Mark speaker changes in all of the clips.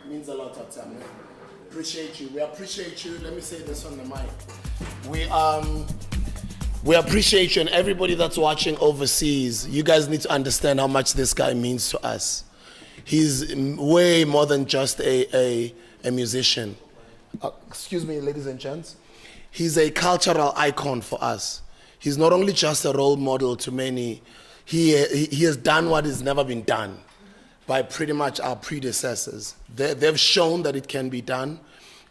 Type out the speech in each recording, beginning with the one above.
Speaker 1: Means a lot of time. Appreciate you. We appreciate you. Let me say this on the mic. We appreciate you, and everybody that's watching overseas. You guys need to understand how much this guy means to us. He's way more than just a musician. Excuse me, ladies and gents. He's a cultural icon for us. He's not only just a role model to many. He has done what has never been done by pretty much our predecessors. They've shown that it can be done,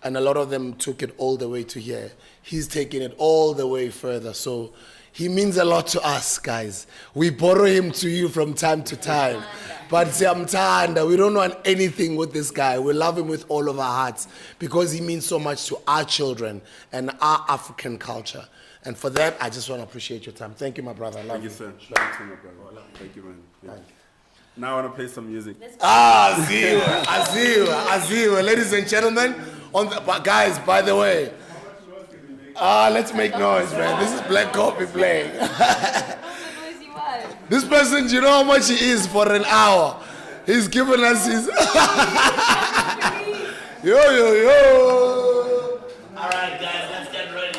Speaker 1: and a lot of them took it all the way to here. He's taking it all the way further. So he means a lot to us, guys. We borrow him to you from time to time. But Siamtanda, we don't want anything with this guy. We love him with all of our hearts because he means so much to our children and our African culture. And for that, I just want to appreciate your time. Thank you, my brother. I love you.
Speaker 2: Thank you, sir. Love you too, my brother. Thank you, man. Yeah. Now I want to play some music.
Speaker 1: I see you. Ladies and gentlemen, guys, by the way, let's make noise, man. This is Blackcoffee playing. This person, do you know how much he is for an hour? He's given us his... Yo. All right, guys, let's get ready.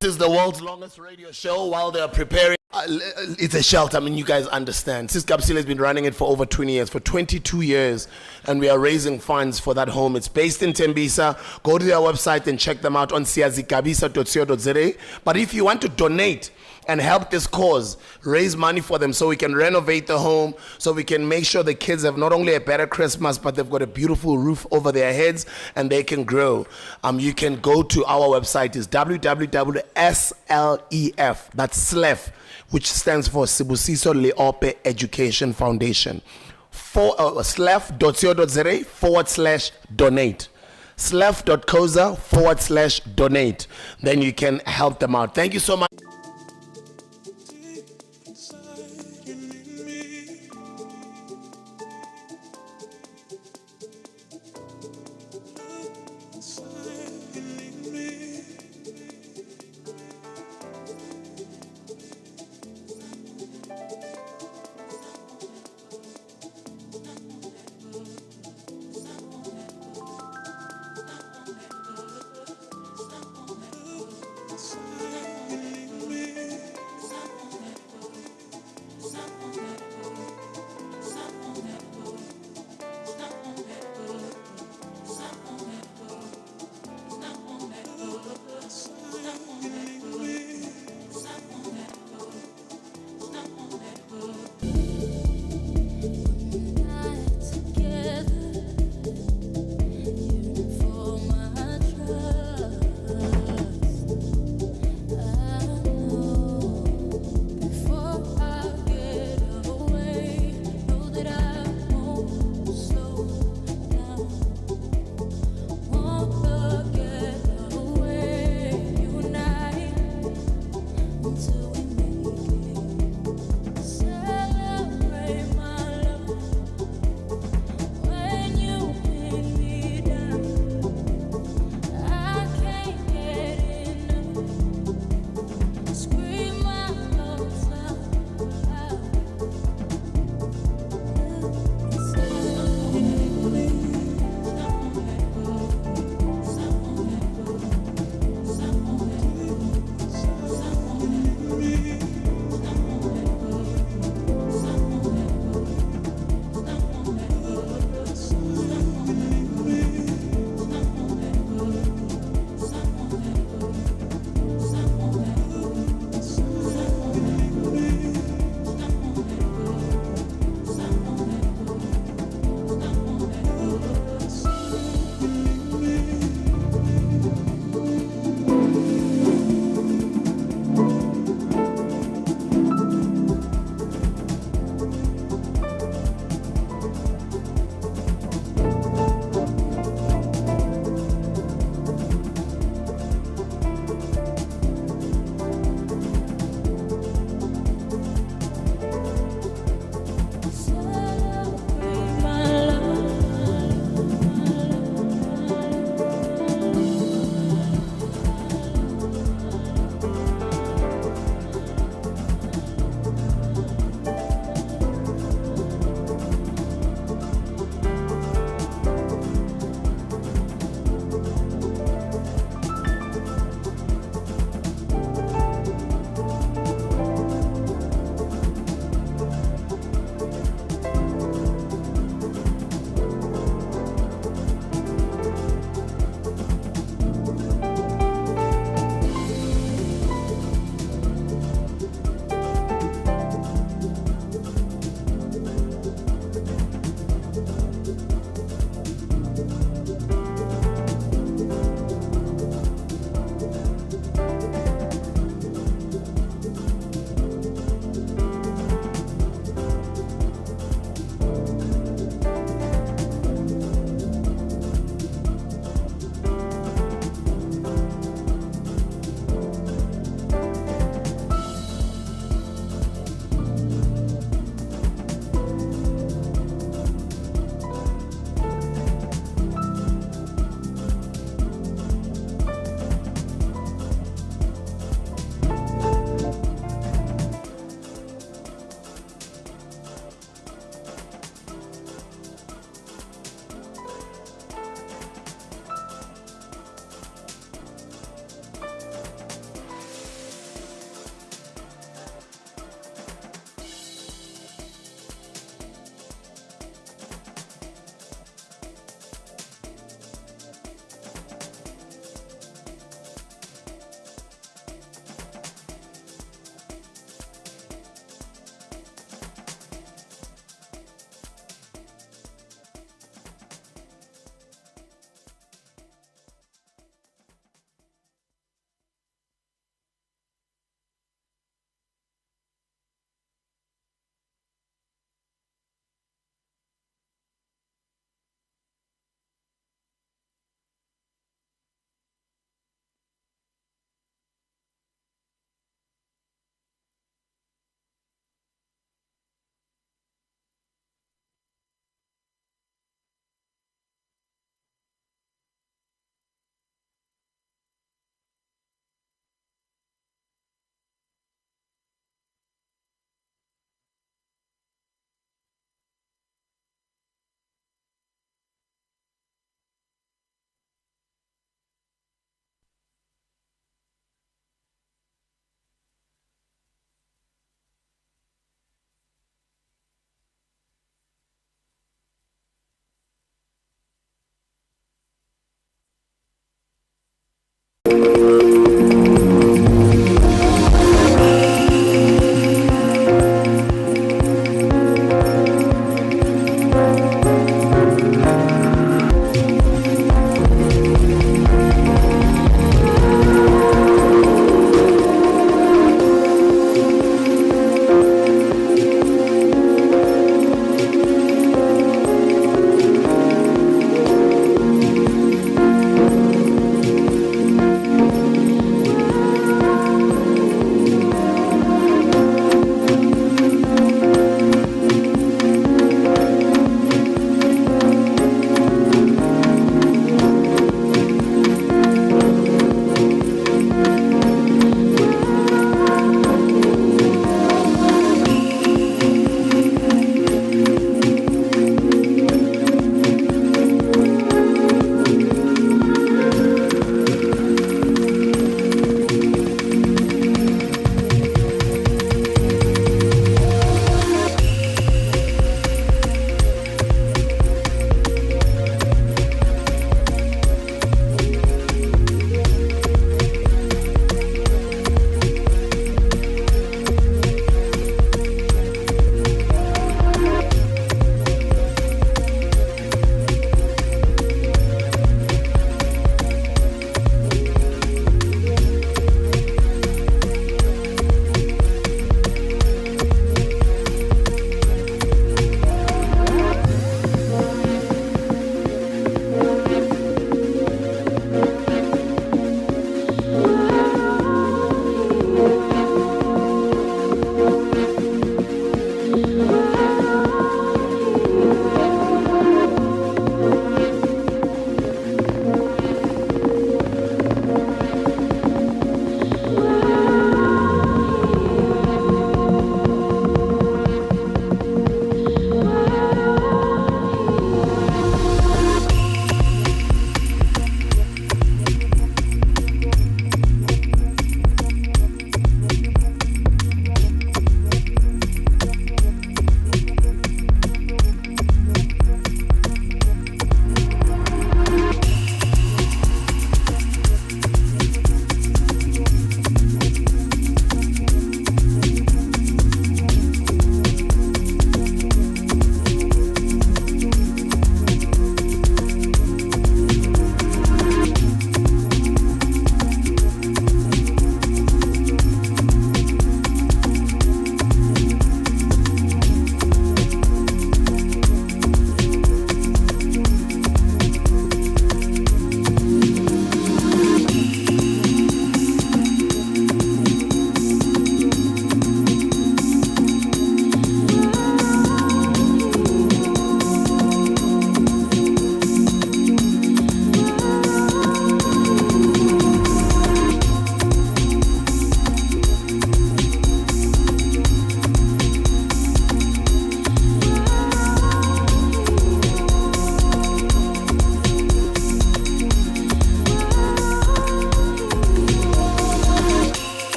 Speaker 1: This is the world's longest radio show while they're preparing. It's a shelter. I mean, you guys understand. Sis Kapsile has been running it for over 20 years, for 22 years, and we are raising funds for that home. It's based in Tembisa. Go to their website and check them out on siazikabisa.co.za. But if you want to donate and help this cause, raise money for them so we can renovate the home, so we can make sure the kids have not only a better Christmas, but they've got a beautiful roof over their heads and they can grow. You can go to our website. It's www.slef, that's SLEF, which stands for Sibusiso Leope Education Foundation. slef.co.za/donate. slef.coza/donate. Then you can help them out. Thank you so much.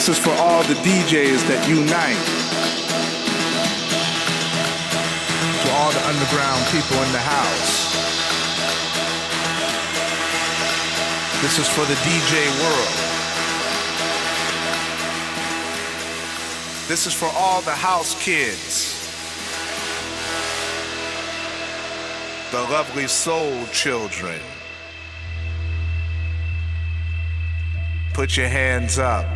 Speaker 3: This is for all the DJs that unite. To all the underground people in the house. This is for the DJ world. This is for all the house kids. The lovely soul children. Put your hands up.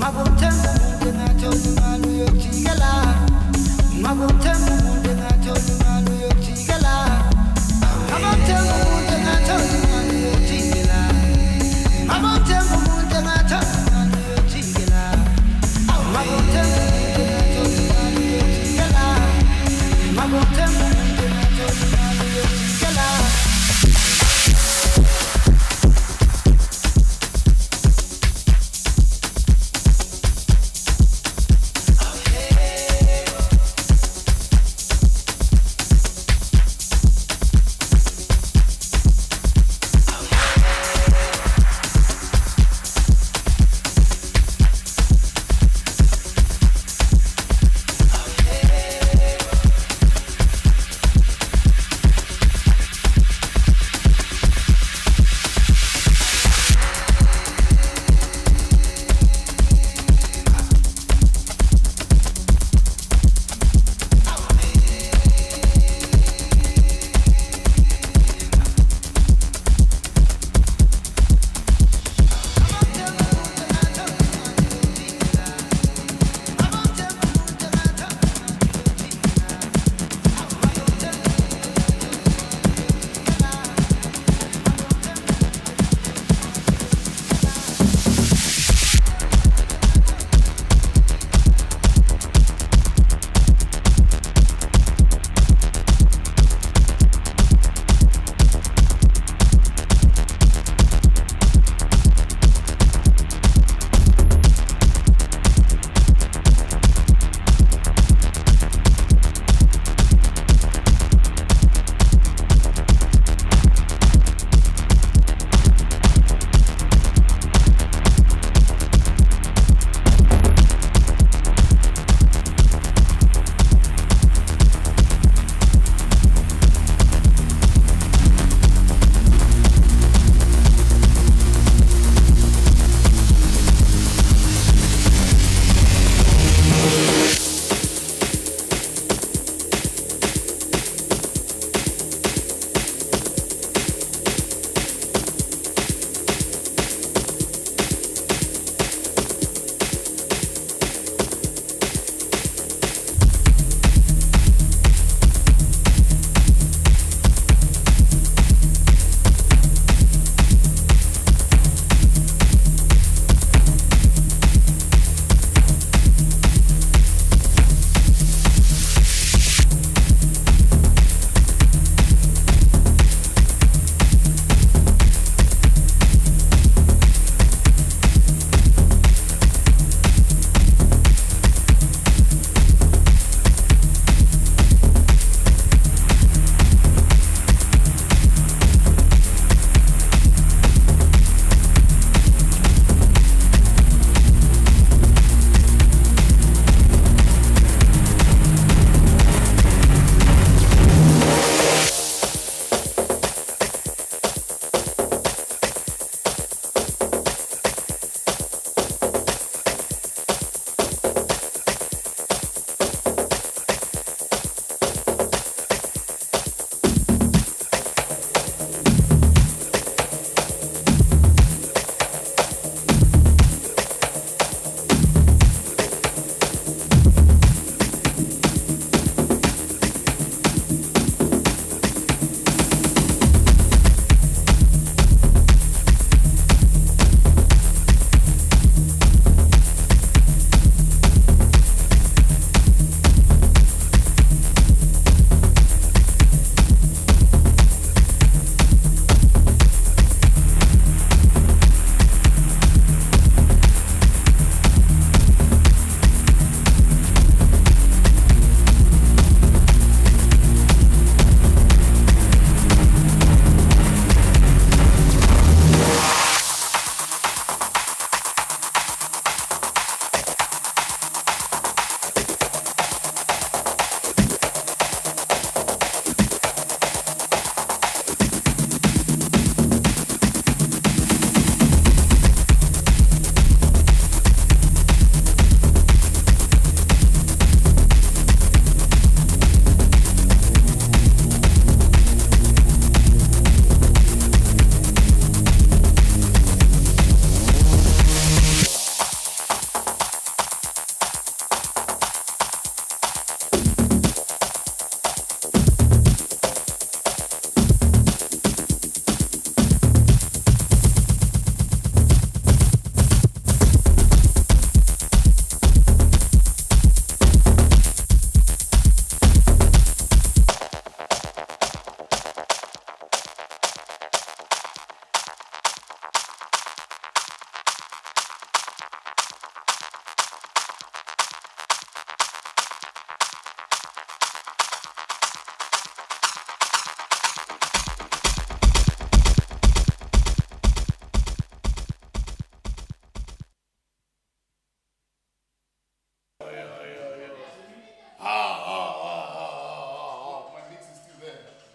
Speaker 4: Mabontembu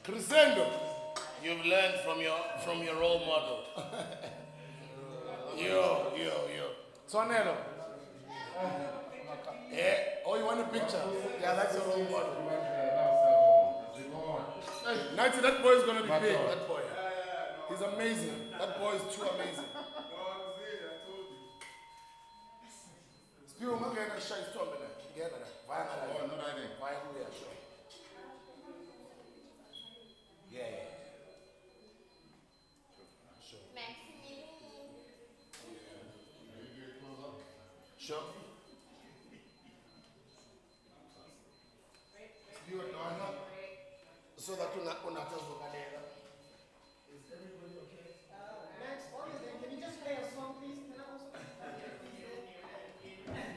Speaker 1: Crescendo. You've learned from your role model. Yo. Tonelo. Yeah. Oh, you want a picture? Yeah, that's your role model. Hey, 90, that boy is gonna be big. That boy. He's amazing. That boy is too amazing. Spill, I'm gonna show you something. Get it. Why sure. Yeah. Sure.
Speaker 4: Maxine.
Speaker 1: Sure. Spill, no. So that you're not gonna tell me. Is everybody okay?
Speaker 5: Max, can you just play a song, please? Can I also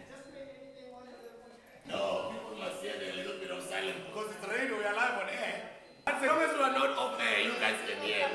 Speaker 5: just play anything one of them?
Speaker 1: No, people must hear a little bit of silence because it's radio, we are live on air. As long as we are not off air, you guys can hear.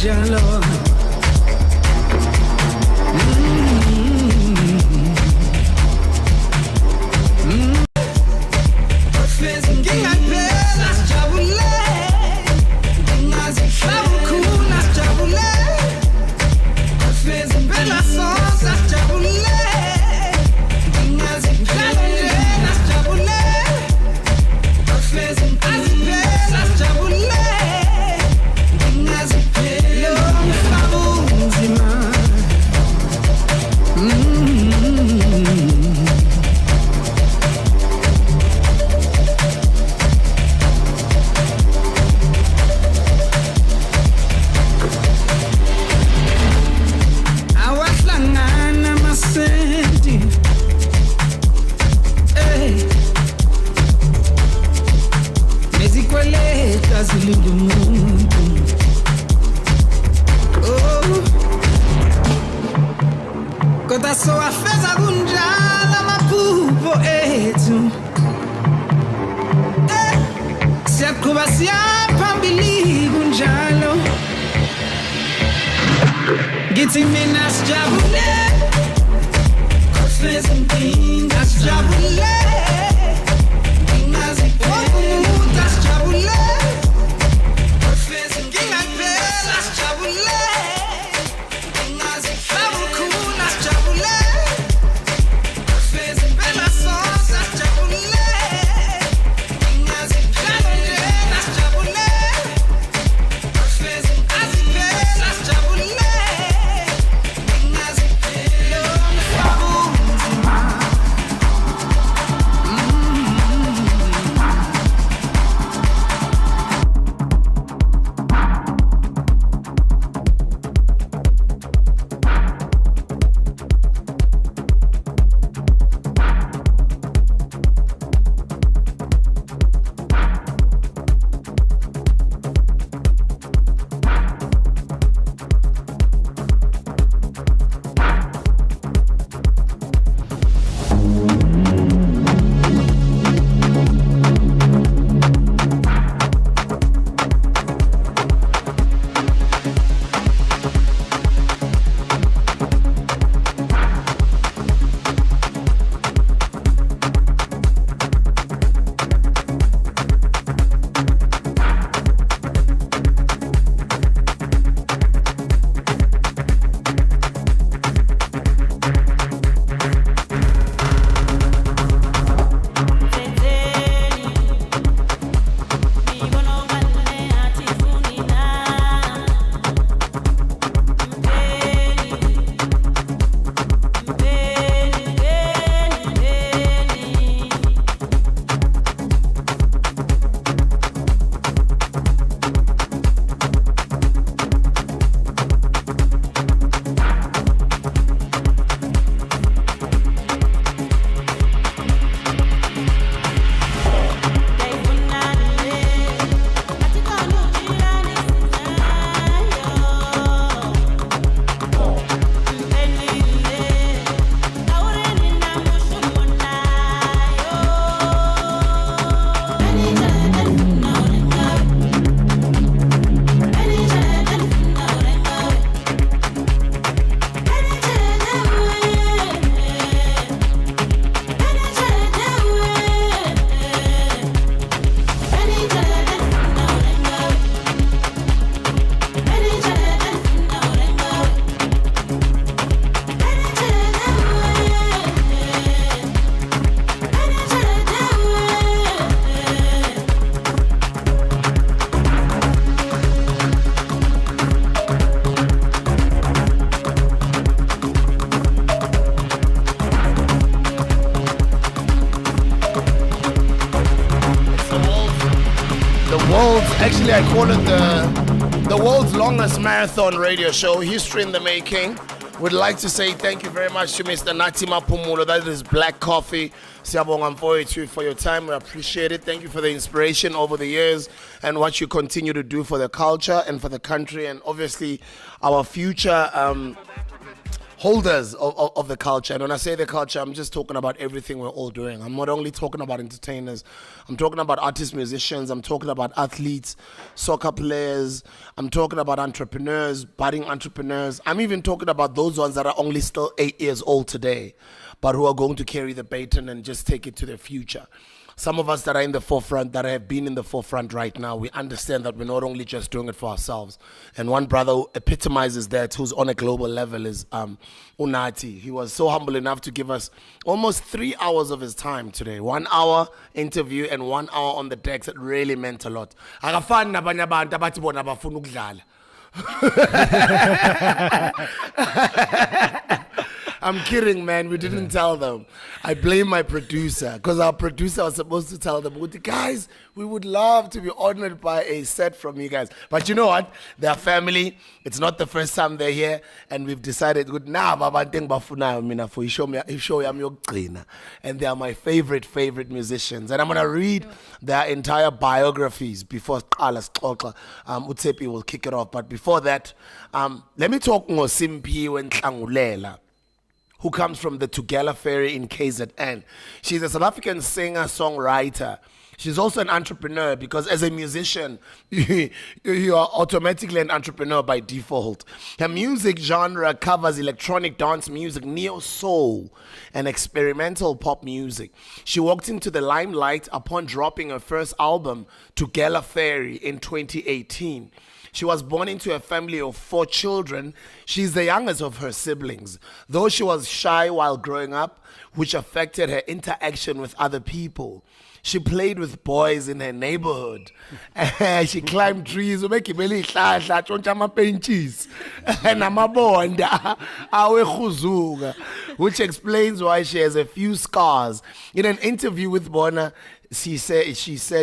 Speaker 4: kunjalo.
Speaker 1: Actually, I call it the world's longest marathon radio show, history in the making. Would like to say thank you very much to Mr. Natima Pumulo. That is Blackcoffee. Siyabonga mfowethu for your time. We appreciate it. Thank you for the inspiration over the years and what you continue to do for the culture and for the country and obviously our future holders of the culture. And when I say the culture, I'm just talking about everything we're all doing. I'm not only talking about entertainers. I'm talking about artists, musicians. I'm talking about athletes, soccer players. I'm talking about entrepreneurs, budding entrepreneurs. I'm even talking about those ones that are only still 8 years old today, but who are going to carry the baton and just take it to the future. Some of us that are in the forefront, that have been in the forefront right now, we understand that we're not only just doing it for ourselves. And one brother who epitomizes that, who's on a global level, is Unati. He was so humble enough to give us almost 3 hours of his time today. 1 hour interview and 1 hour on the decks. That really meant a lot. Akafani nabanye abantu abathi bona bafuna ukudlala. I'm kidding, man. We didn't tell them. I blame my producer, because our producer was supposed to tell them, guys, we would love to be honored by a set from you guys. But you know what? They're family. It's not the first time they're here, and we've decided, and they are my favorite musicians. And I'm going to read their entire biographies before Utsepi will kick it off. But before that, let me talk more Simpi and Tlangulela, who comes from the Tugela Ferry in KZN. She's a South African singer-songwriter. She's also an entrepreneur, because as a musician, you are automatically an entrepreneur by default. Her music genre covers electronic dance music, neo-soul, and experimental pop music. She walked into the limelight upon dropping her first album, Tugela Ferry, in 2018. She was born into a family of 4 children. She's the youngest of her siblings. Though she was shy while growing up, which affected her interaction with other people. She played with boys in her neighborhood. She climbed trees, which explains why she has a few scars. In an interview with Bona, she said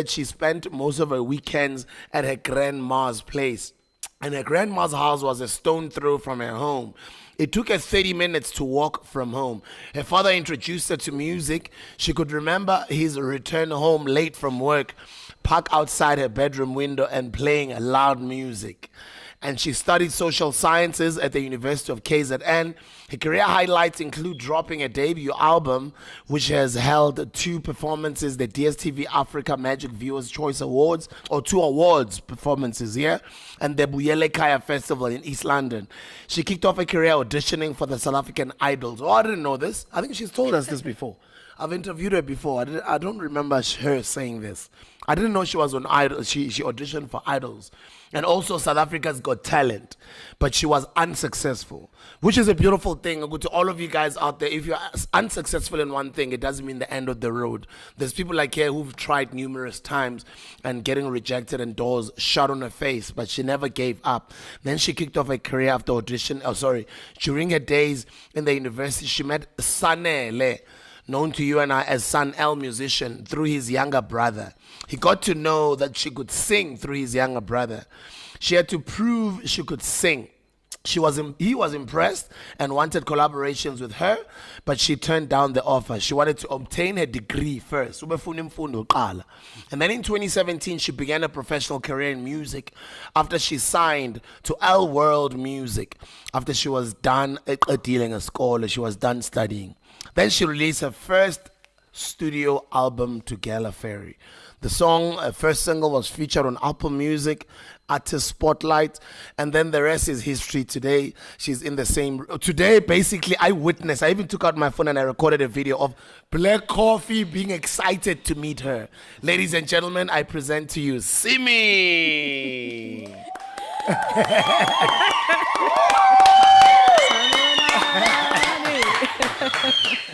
Speaker 1: she spent most of her weekends at her grandma's place. And her grandma's house was a stone throw from her home. It took her 30 minutes to walk from home. Her father introduced her to music. She could remember his return home late from work, park outside her bedroom window and playing loud music. And she studied social sciences at the University of KZN. Her career highlights include dropping a debut album, which has held 2 performances, the DSTV Africa Magic Viewers Choice Awards, or 2 awards performances here, and the Buyele Kaya Festival in East London. She kicked off her career auditioning for the South African Idols. Oh, I didn't know this. I think she's told us this before. I've interviewed her before. I don't remember her saying this. I didn't know she was on Idols. She auditioned for Idols. And also South Africa's Got Talent. But she was unsuccessful, which is a beautiful thing. To all of you guys out there, if you're unsuccessful in one thing, it doesn't mean the end of the road. There's people like her who've tried numerous times and getting rejected and doors shut on her face, but she never gave up. Then she kicked off her career after during her days in the university, she met Sanele, known to you and I as San L musician, through his younger brother. He got to know that she could sing through his younger brother. She had to prove she could sing. He was impressed and wanted collaborations with her, but she turned down the offer. She wanted to obtain her degree first. And then in 2017, she began a professional career in music after she signed to L World Music. After she was done dealing a scholar, she was done studying. Then she released her first studio album, Tugela Ferry. The song, first single, was featured on Apple Music, Artist Spotlight, and then the rest is history. Today, she's in the same... Today, basically, I even took out my phone and I recorded a video of Blackcoffee being excited to meet her. Ladies and gentlemen, I present to you Simi!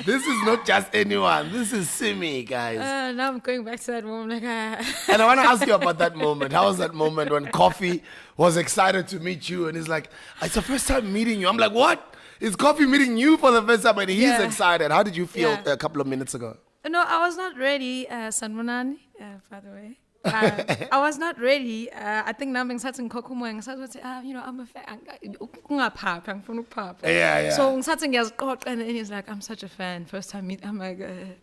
Speaker 1: This is not just anyone. This is Simi, guys.
Speaker 4: Now I'm going back to that moment.
Speaker 1: And I want to ask you about that moment. How was that moment when Coffee was excited to meet you? And he's like, it's the first time meeting you. I'm like, what? Is Coffee meeting you for the first time? And he's excited. How did you feel a couple of minutes ago?
Speaker 4: No, I was not ready, Sanmunani, by the way. I was not ready. I think now I'm starting Kokumo and say, I'm a fan.
Speaker 1: Yeah.
Speaker 4: So I'm starting as God, and he's like, I'm such a fan. First time meet, I'm like, okay,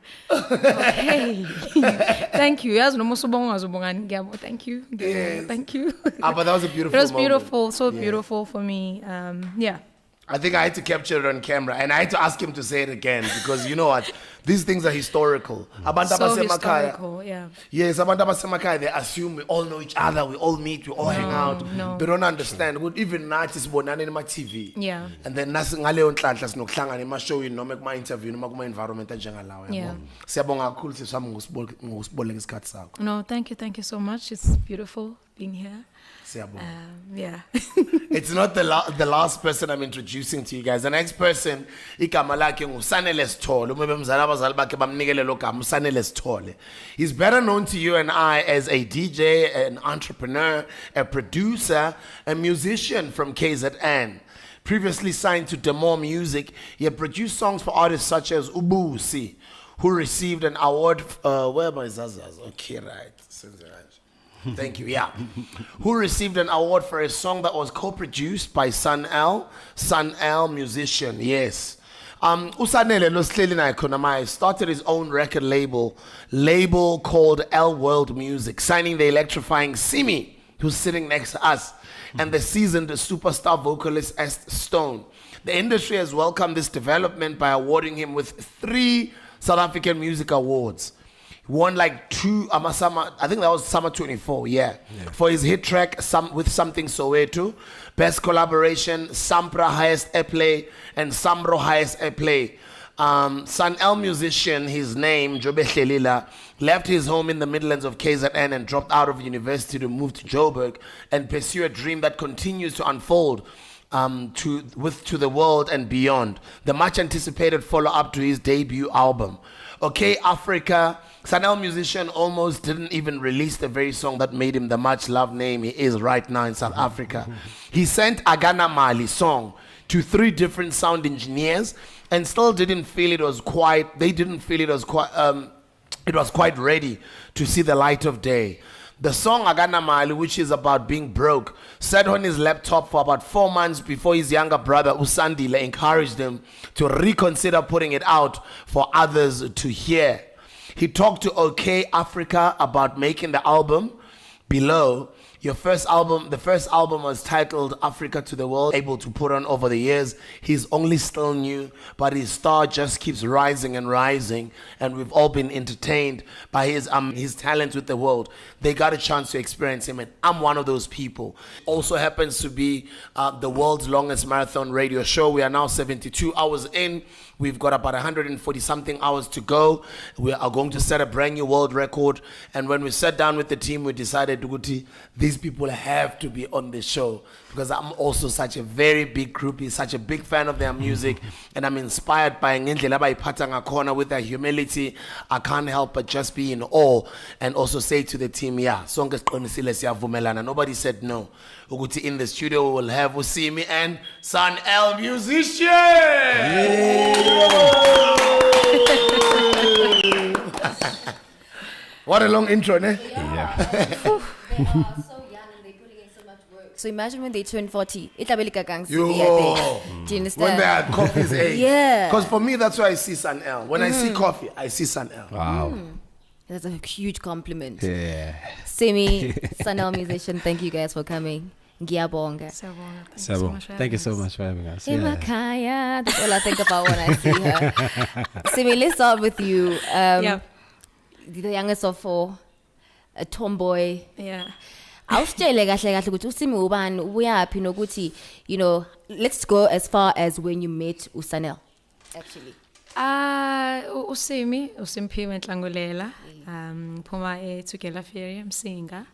Speaker 4: thank you. Thank you.
Speaker 1: Yes.
Speaker 4: Thank you.
Speaker 1: But that was a beautiful
Speaker 4: It was
Speaker 1: moment.
Speaker 4: beautiful, so beautiful for me. Yeah.
Speaker 1: I think I had to capture it on camera, and I had to ask him to say it again because you know what? These things are historical. Abantu
Speaker 4: So
Speaker 1: abasemakhaya-
Speaker 4: historical, yeah.
Speaker 1: Yes, abantu abasemakhaya, they assume we all know each other, we all meet, we all hang out.
Speaker 4: no.
Speaker 1: They don't understand. Even nathi sibonana ema-TV.
Speaker 4: Yeah.
Speaker 1: And then nasi ngaleyo nhlanhla sinokuhlangana ema-showini noma kuma-interview noma kuma-environment anjengalawo.
Speaker 4: Yeah.
Speaker 1: yabo. Siyabonga kakhulu sisami ngosiboleka isikhathi sakho.
Speaker 4: No, thank you so much. It's beautiful being here.
Speaker 1: Siyabonga.
Speaker 4: Yeah.
Speaker 1: It's not the last person I'm introducing to you guys. The next person, igama lakhe nguSanele Sithole. Uma bemzala abazali bakhe bamnikele lo gama uSanele Sithole. He's better known to you and I as a DJ, an entrepreneur, a producer, a musician from KZN. Previously signed to Demo Music, he had produced songs for artists such as Ubusi, who received an award. Where am I? Okay, right. Thank you. Yeah. Who received an award for a song that was co-produced by Sun L, musician. Yes. Usanele no sihleli naye khona manje started his own record label called L World Music, signing the electrifying Simi, who's sitting next to us, and the seasoned superstar vocalist Est Stone. The industry has welcomed this development by awarding him with 3 South African Music Awards. He won like 2, summer, I think that was summer 24, yeah. For his hit track with Something Soweto, best collaboration, Sampra highest airplay, and Samro highest airplay. Sun L musician, his name, Jobe Yehla, left his home in the Midlands of KZN and dropped out of university to move to Joburg and pursue a dream that continues to unfold to the world and beyond. The much anticipated follow-up to his debut album. Okay, Africa. Sun L musician almost didn't even release the very song that made him the much loved name he is right now in South Africa. He sent Agana Mali song to 3 different sound engineers and still didn't feel it was quite ready to see the light of day. The song Agana Mali, which is about being broke, sat on his laptop for about 4 months before his younger brother Usandile encouraged him to reconsider putting it out for others to hear. He talked to OK Africa about making the album below. The first album was titled Africa to the World, able to put on over the years. He's only still new, but his star just keeps rising and rising, and we've all been entertained by his talents with the world. They got a chance to experience him, and I'm one of those people. Also happens to be the world's longest marathon radio show. We are now 72 hours in. We've got about 140 something hours to go. We are going to set a brand new world record. And when we sat down with the team, we decided, Guti, these people have to be on the show because I'm also such a very big groupie, such a big fan of their music. And I'm inspired by ngendlela abayiphatha ngakhona with their humility. I can't help but just be in awe and also say to the team, yeah, sonke siqinisile siyavumelana. Nobody said no. Ukuthi in the studio we will have Usimi and Sun L musician. What a long intro, ne?
Speaker 6: Yeah. They are so young and they're putting in so much work. So imagine when they turn 40. Do you understand?
Speaker 1: When they are at Coffee's age.
Speaker 6: Yeah.
Speaker 1: Because for me, that's why I see Sun L. When I see Coffee, I see Sun L.
Speaker 3: Wow.
Speaker 6: That's a huge compliment.
Speaker 3: Yeah.
Speaker 6: Simi, Sun L musician, thank you guys for coming. Ngiyabonga.
Speaker 7: Thank you so much for having us.
Speaker 6: Imakaya. That's all I think about when I see her. Simi, let's start with you.
Speaker 4: Yeah.
Speaker 6: The youngest of 4, a tomboy.
Speaker 4: Yeah.
Speaker 6: Awusitshele kahle kahle ukuthi uSimi ubani uyaphi nokuthi let's go as far as when you met uSanel actually.
Speaker 4: Usimi Usimpiwe Ntlangulela. Phuma eThukela Ferry, I'm singer.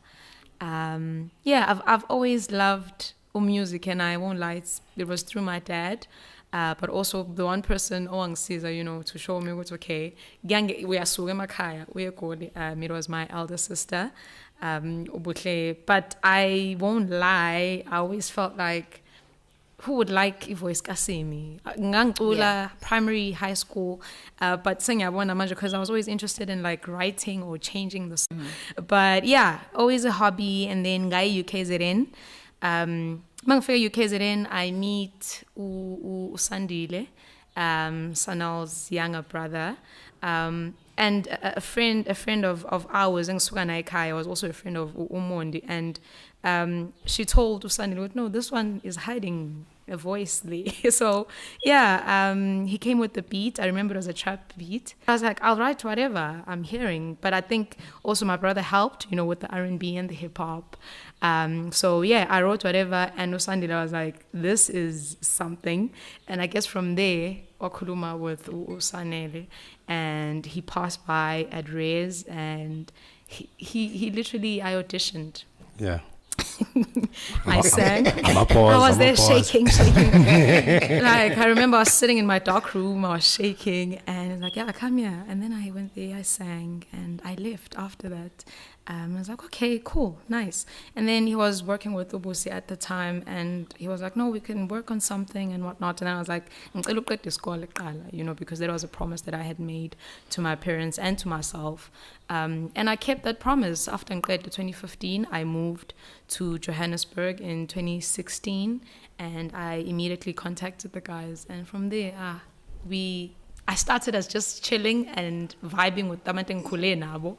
Speaker 4: Yeah, I've always loved music, and I won't lie, it was through my dad. But also the one person owangisiza, to show me what's okay. We are suge emakhaya, it was my elder sister. But I won't lie, I always felt like, who would like ivoice kasimi? Ngangcula, primary, high school, but singiyabona manje because I was always interested in like writing or changing the song. But yeah, always a hobby. And then ngayi UKZN. Mangifika UKZN, I meet Usandile, Sanal's younger brother, and a friend of ours, Ngisuka Naikaya, was also a friend of Umondi, and she told Usandile, no, this one is hiding a voice there. So yeah, he came with the beat. I remember it was a trap beat. I was like, I'll write whatever I'm hearing. But I think also my brother helped, you know, with the R&B and the hip hop. So yeah, I wrote whatever, and Usandile was like, this is something. And I guess from there, wakhuluma with Usanele, and he passed by at Reyes, and he literally, I auditioned.
Speaker 7: Yeah.
Speaker 4: I sang.
Speaker 7: I
Speaker 4: was there shaking. Like, I remember I was sitting in my dark room, I was shaking, and like, yeah, come here. And then I went there, I sang, and I left after that. I was like, okay, cool, nice. And then he was working with Ubusi at the time, and he was like, no, we can work on something and whatnot. And I was like, you know, because that was a promise that I had made to my parents and to myself. And I kept that promise. After 2015, I moved to Johannesburg in 2016, and I immediately contacted the guys. And from there, I started as just chilling and vibing with Tamate Nkule Nabo.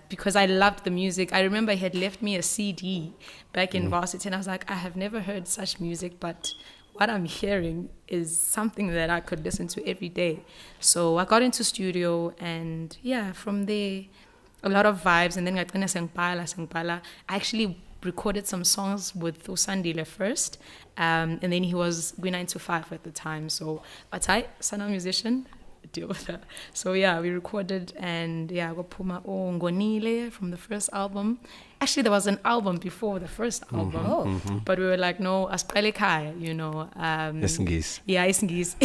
Speaker 4: Because I loved the music. I remember he had left me a CD back in varsity, and I was like, I have never heard such music, but what I'm hearing is something that I could listen to every day. So I got into studio, and yeah, from there, a lot of vibes. And then I actually recorded some songs with Usandile first, and then he was Gwina 925 at the time. So, but I, son musician, deal with that. So yeah, we recorded, and yeah, Puma Ngonile from the first album. Actually, there was an album before the first album, but we were like, no, Asqale Khaya, you know.
Speaker 7: Isingisi.
Speaker 4: Yeah, Isingisi.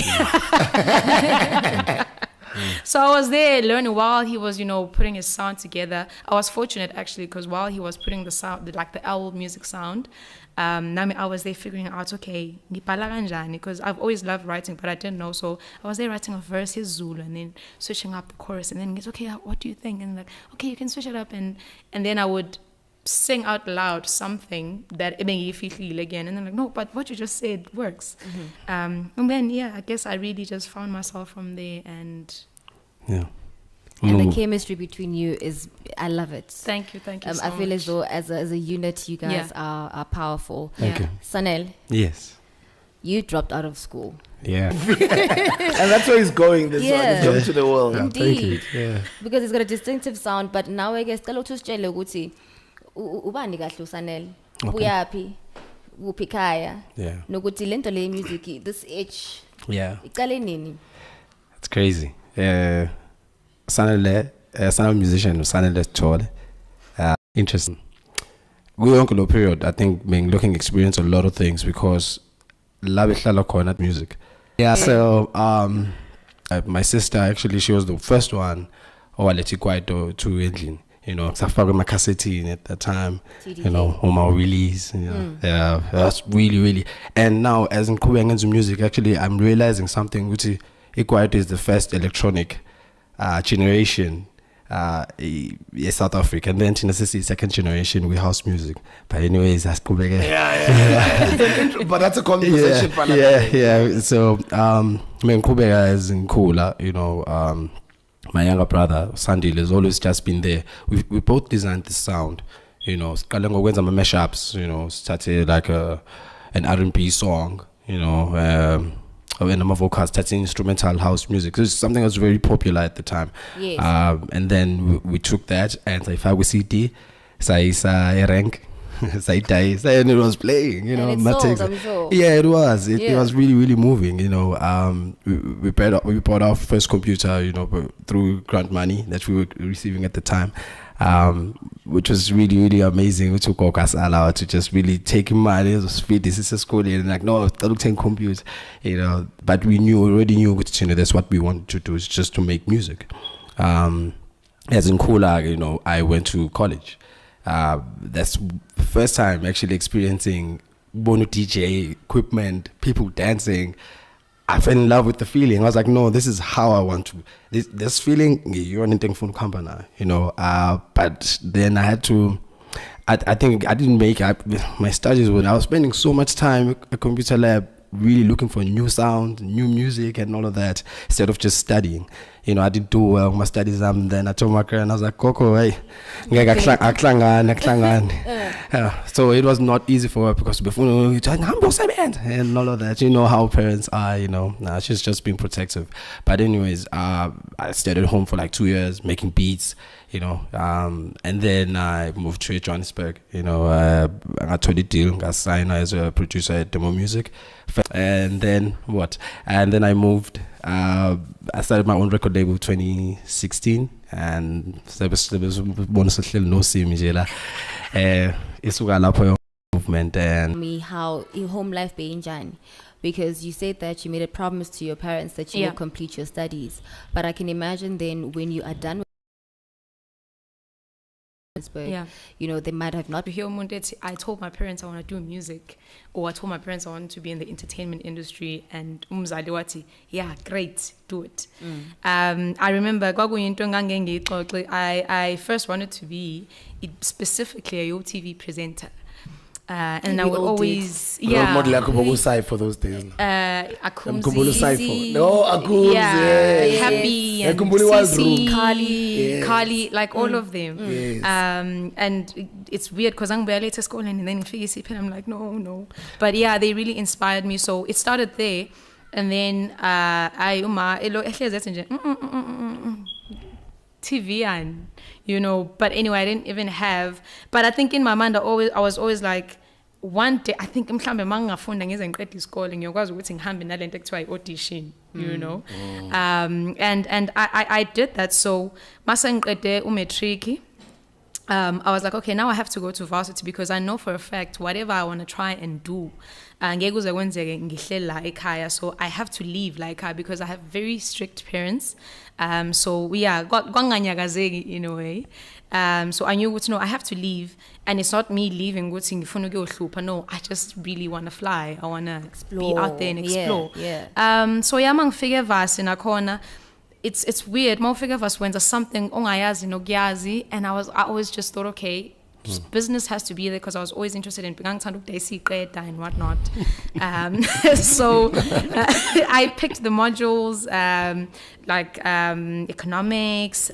Speaker 4: So I was there learning while he was, you know, putting his sound together. I was fortunate actually, because while he was putting the sound, like the owl music sound, I was there figuring out, okay, because I've always loved writing, but I didn't know. So I was there writing a verse, his Zulu, and then switching up the chorus, and then he's okay, what do you think? And like, okay, you can switch it up, and then I would sing out loud something that again, and then like, no, but what you just said works. And then yeah, I guess I really just found myself from there, and
Speaker 7: yeah.
Speaker 6: And the chemistry between you is, I love it.
Speaker 4: Thank you so
Speaker 6: I feel as though as a unit, you guys are powerful.
Speaker 7: Thank you.
Speaker 6: Sanel.
Speaker 7: Yes.
Speaker 6: You dropped out of school.
Speaker 7: Yeah.
Speaker 1: And that's where he's going. This one. He's going to the world.
Speaker 6: Indeed.
Speaker 7: Yeah.
Speaker 6: Because it's got a distinctive sound, but now I guess ubani kahle Sanel. Uyaphi? Uphi khaya?
Speaker 7: Yeah.
Speaker 6: Nokuthi lento le music, this age.
Speaker 7: Yeah.
Speaker 6: Iqale nini?
Speaker 7: It's crazy. Sanele, musician, Sanele Tshelede. Interesting. We went through a period, I think, being looking experience a lot of things because Labihlala khona music. Yeah, so my sister actually, she was the first one who I let you quite to England. You know, Safari Makhathini at that time,
Speaker 6: TDK.
Speaker 7: You know, Oma release, you know, yeah, that's really, and now as in into music, actually, I'm realizing something which is the first electronic generation, South Africa, and then Tennessee second generation with house music. But anyways, that's probably
Speaker 1: But that's a conversation.
Speaker 7: Yeah. So, Kubeka is in Kula, you know. My younger brother, Sandile, has always just been there. We both designed the sound, you know. Skalengo when some mashups, you know, started like an R&B song, you know, and Mavhungu started instrumental house music. It's something that was very popular at the time.
Speaker 6: Yes.
Speaker 7: And then we took that and if I was CD, Saisa rank. And it was playing, you know.
Speaker 6: And it sold, I'm sure.
Speaker 7: Yeah, it was. It was really moving, you know. We bought our first computer, you know, through grant money that we were receiving at the time, which was really amazing. We took us allowed to just really take money, speed. This is a school, and like no, that looks in compute, you know. But we already knew, you know, that's what we wanted to do, is just to make music. As in Kula, you know, I went to college. That's the first time actually experiencing Bono DJ equipment, people dancing. I fell in love with the feeling. I was like, no, this is how I want to. This feeling, you're anything from company, you know. But then I had to. I think I didn't make my studies when I was spending so much time at a computer lab, really looking for new sound, new music, and all of that, instead of just studying. You know, I didn't do well with my studies. Then I told my parents, I was like, Coco, hey, So it was not easy for her because before and all of that. You know how parents are, she's just being protective. But anyways, I stayed at home for like 2 years making beats, and then I moved to Johannesburg, I got a deal, got signed as a producer at Demo Music. And then I moved, I started my own record label 2016 and there was bonus no sim Yehla movement and
Speaker 6: me how your home life being Jan, because you said that you made a promise to your parents that you will complete your studies, but I can imagine then when you are done with they might have not.
Speaker 4: I told my parents I want to do music, or I told my parents I want to be in the entertainment industry, and umzali wathi, yeah, great, do it. I remember I first wanted to be specifically a UTV presenter. And I would always
Speaker 1: role model Akumbulusai for those days.
Speaker 4: Akumbulusai
Speaker 1: no Akum
Speaker 4: Happy and Sisi, Kali, like all of them.
Speaker 1: Yes.
Speaker 4: And it's weird because I'm barely to school and then I'm like no. But yeah, they really inspired me. So it started there, and then TV and but anyway, I didn't even have. But I think in my mind, I was always like, one day I think mhlambe mangafunda ngeze ngiqeda isikole ngiyokwazi ukuthi ngihambe nalento ekuthiwa audition, and I did that. So mase ngiqede umatric, I was like, okay, now I have to go to varsity because I know for a fact whatever I want to try and do, so I have to leave like her because I have very strict parents. So yeah, in a way. So I knew no, I have to leave, and it's not me leaving. No, I just really want to fly. I want to be out there and explore. So yeah, mang figure vas in a corner. It's weird. More figure vas when there's something and I always just thought, okay, business has to be there because I was always interested in and whatnot. So I picked the modules like economics,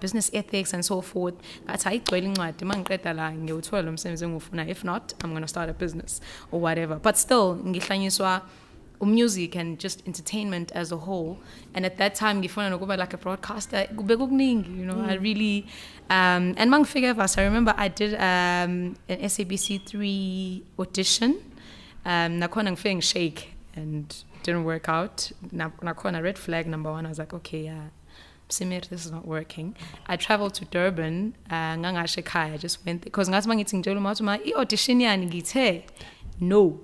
Speaker 4: business ethics, and so forth. If not, I'm going to start a business or whatever. But still, music and just entertainment as a whole. And at that time, I go like a broadcaster. I really and mang figure us. I remember I did an SABC3 audition. Nakona feeling shake and didn't work out. Nakona red flag number 1. I was like, okay, yeah, Simir, this is not working. I traveled to Durban. I just went because ngathi mangithi ngitshela uMathuma i-audition yani ngithe no.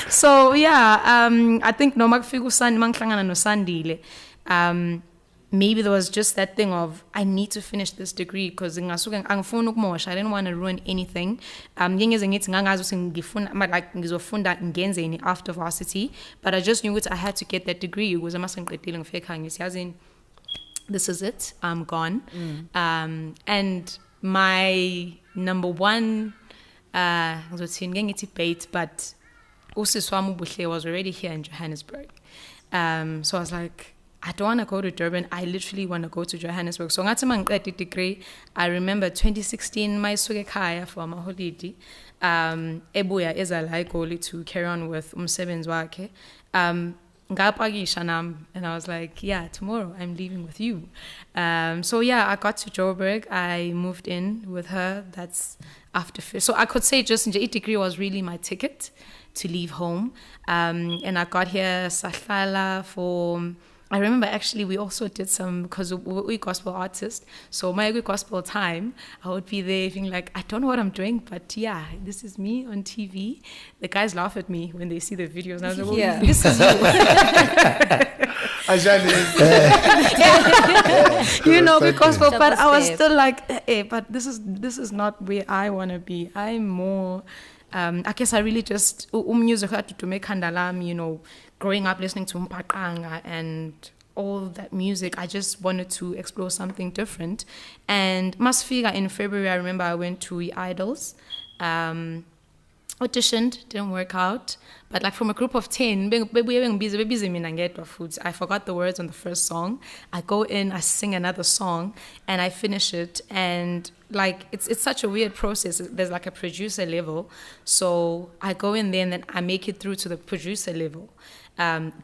Speaker 4: So yeah, I think no Sandile. Maybe there was just that thing of I need to finish this degree because I didn't want to ruin anything. After varsity, but I just knew I had to get that degree. It was this is it. I'm gone. And my number one debate, but Usiswamu was already here in Johannesburg. So I was like, I don't want to go to Durban. I literally want to go to Johannesburg. So I degree. I remember 2016, my sugekaya for my holiday. Ebuya is like only to carry on with umsebenzi wakhe. And I was like, yeah, tomorrow I'm leaving with you. So yeah, I got to Joburg. I moved in with her. That's after. So I could say just the degree was really my ticket to leave home. And I got here Sahlala for. I remember actually we also did some, because we're gospel artists, so my gospel time, I would be there being like, I don't know what I'm doing, but yeah, this is me on TV. The guys laugh at me when they see the videos. And I was like, well, this is you. Good gospel, but I was still like, hey, but this is not where I want to be. I'm more... I guess I really just music had to make handalam, growing up listening to Mpaqanga and all that music. I just wanted to explore something different. And Masfiga in February, I remember I went to Idols, auditioned, didn't work out. But like from a group of 10, I forgot the words on the first song. I go in, I sing another song, and I finish it. And like it's such a weird process. There's like a producer level, so I go in there and then I make it through to the producer level.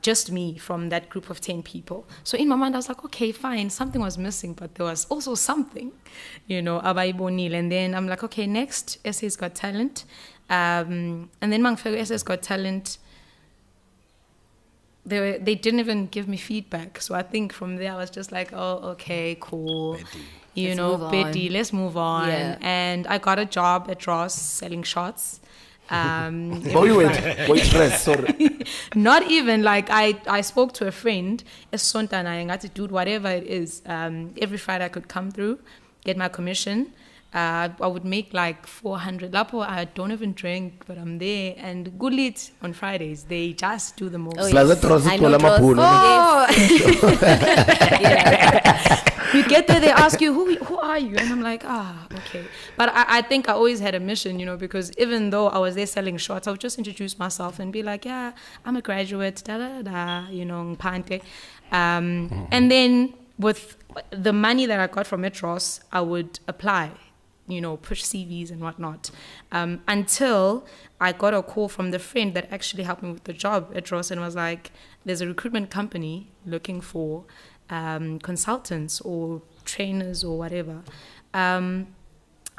Speaker 4: Just me from that group of 10 people. So in my mind, I was like, okay, fine, something was missing, but there was also something, abayibonile. And then I'm like, okay, next, SA's Got Talent. And then Mangfego SA's Got Talent, they didn't even give me feedback. So I think from there, I was just like, oh, okay, cool. Betty, let's move on.
Speaker 6: Yeah.
Speaker 4: And I got a job at Ross selling shots.
Speaker 1: Wait, sorry.
Speaker 4: Not even like I spoke to a friend, and I got to do whatever it is. Every Friday I could come through, get my commission. I would make like 400. Lapo, I don't even drink, but I'm there. And Gulit on Fridays, they just do the most.
Speaker 6: Oh, yes. I know
Speaker 4: You get there, they ask you, who are you? And I'm like, okay. But I think I always had a mission, because even though I was there selling shots, I would just introduce myself and be like, yeah, I'm a graduate, Mpante. And then with the money that I got from Metros, I would apply, push CVs and whatnot. Until I got a call from the friend that actually helped me with the job at Ross and was like, there's a recruitment company looking for consultants or trainers or whatever.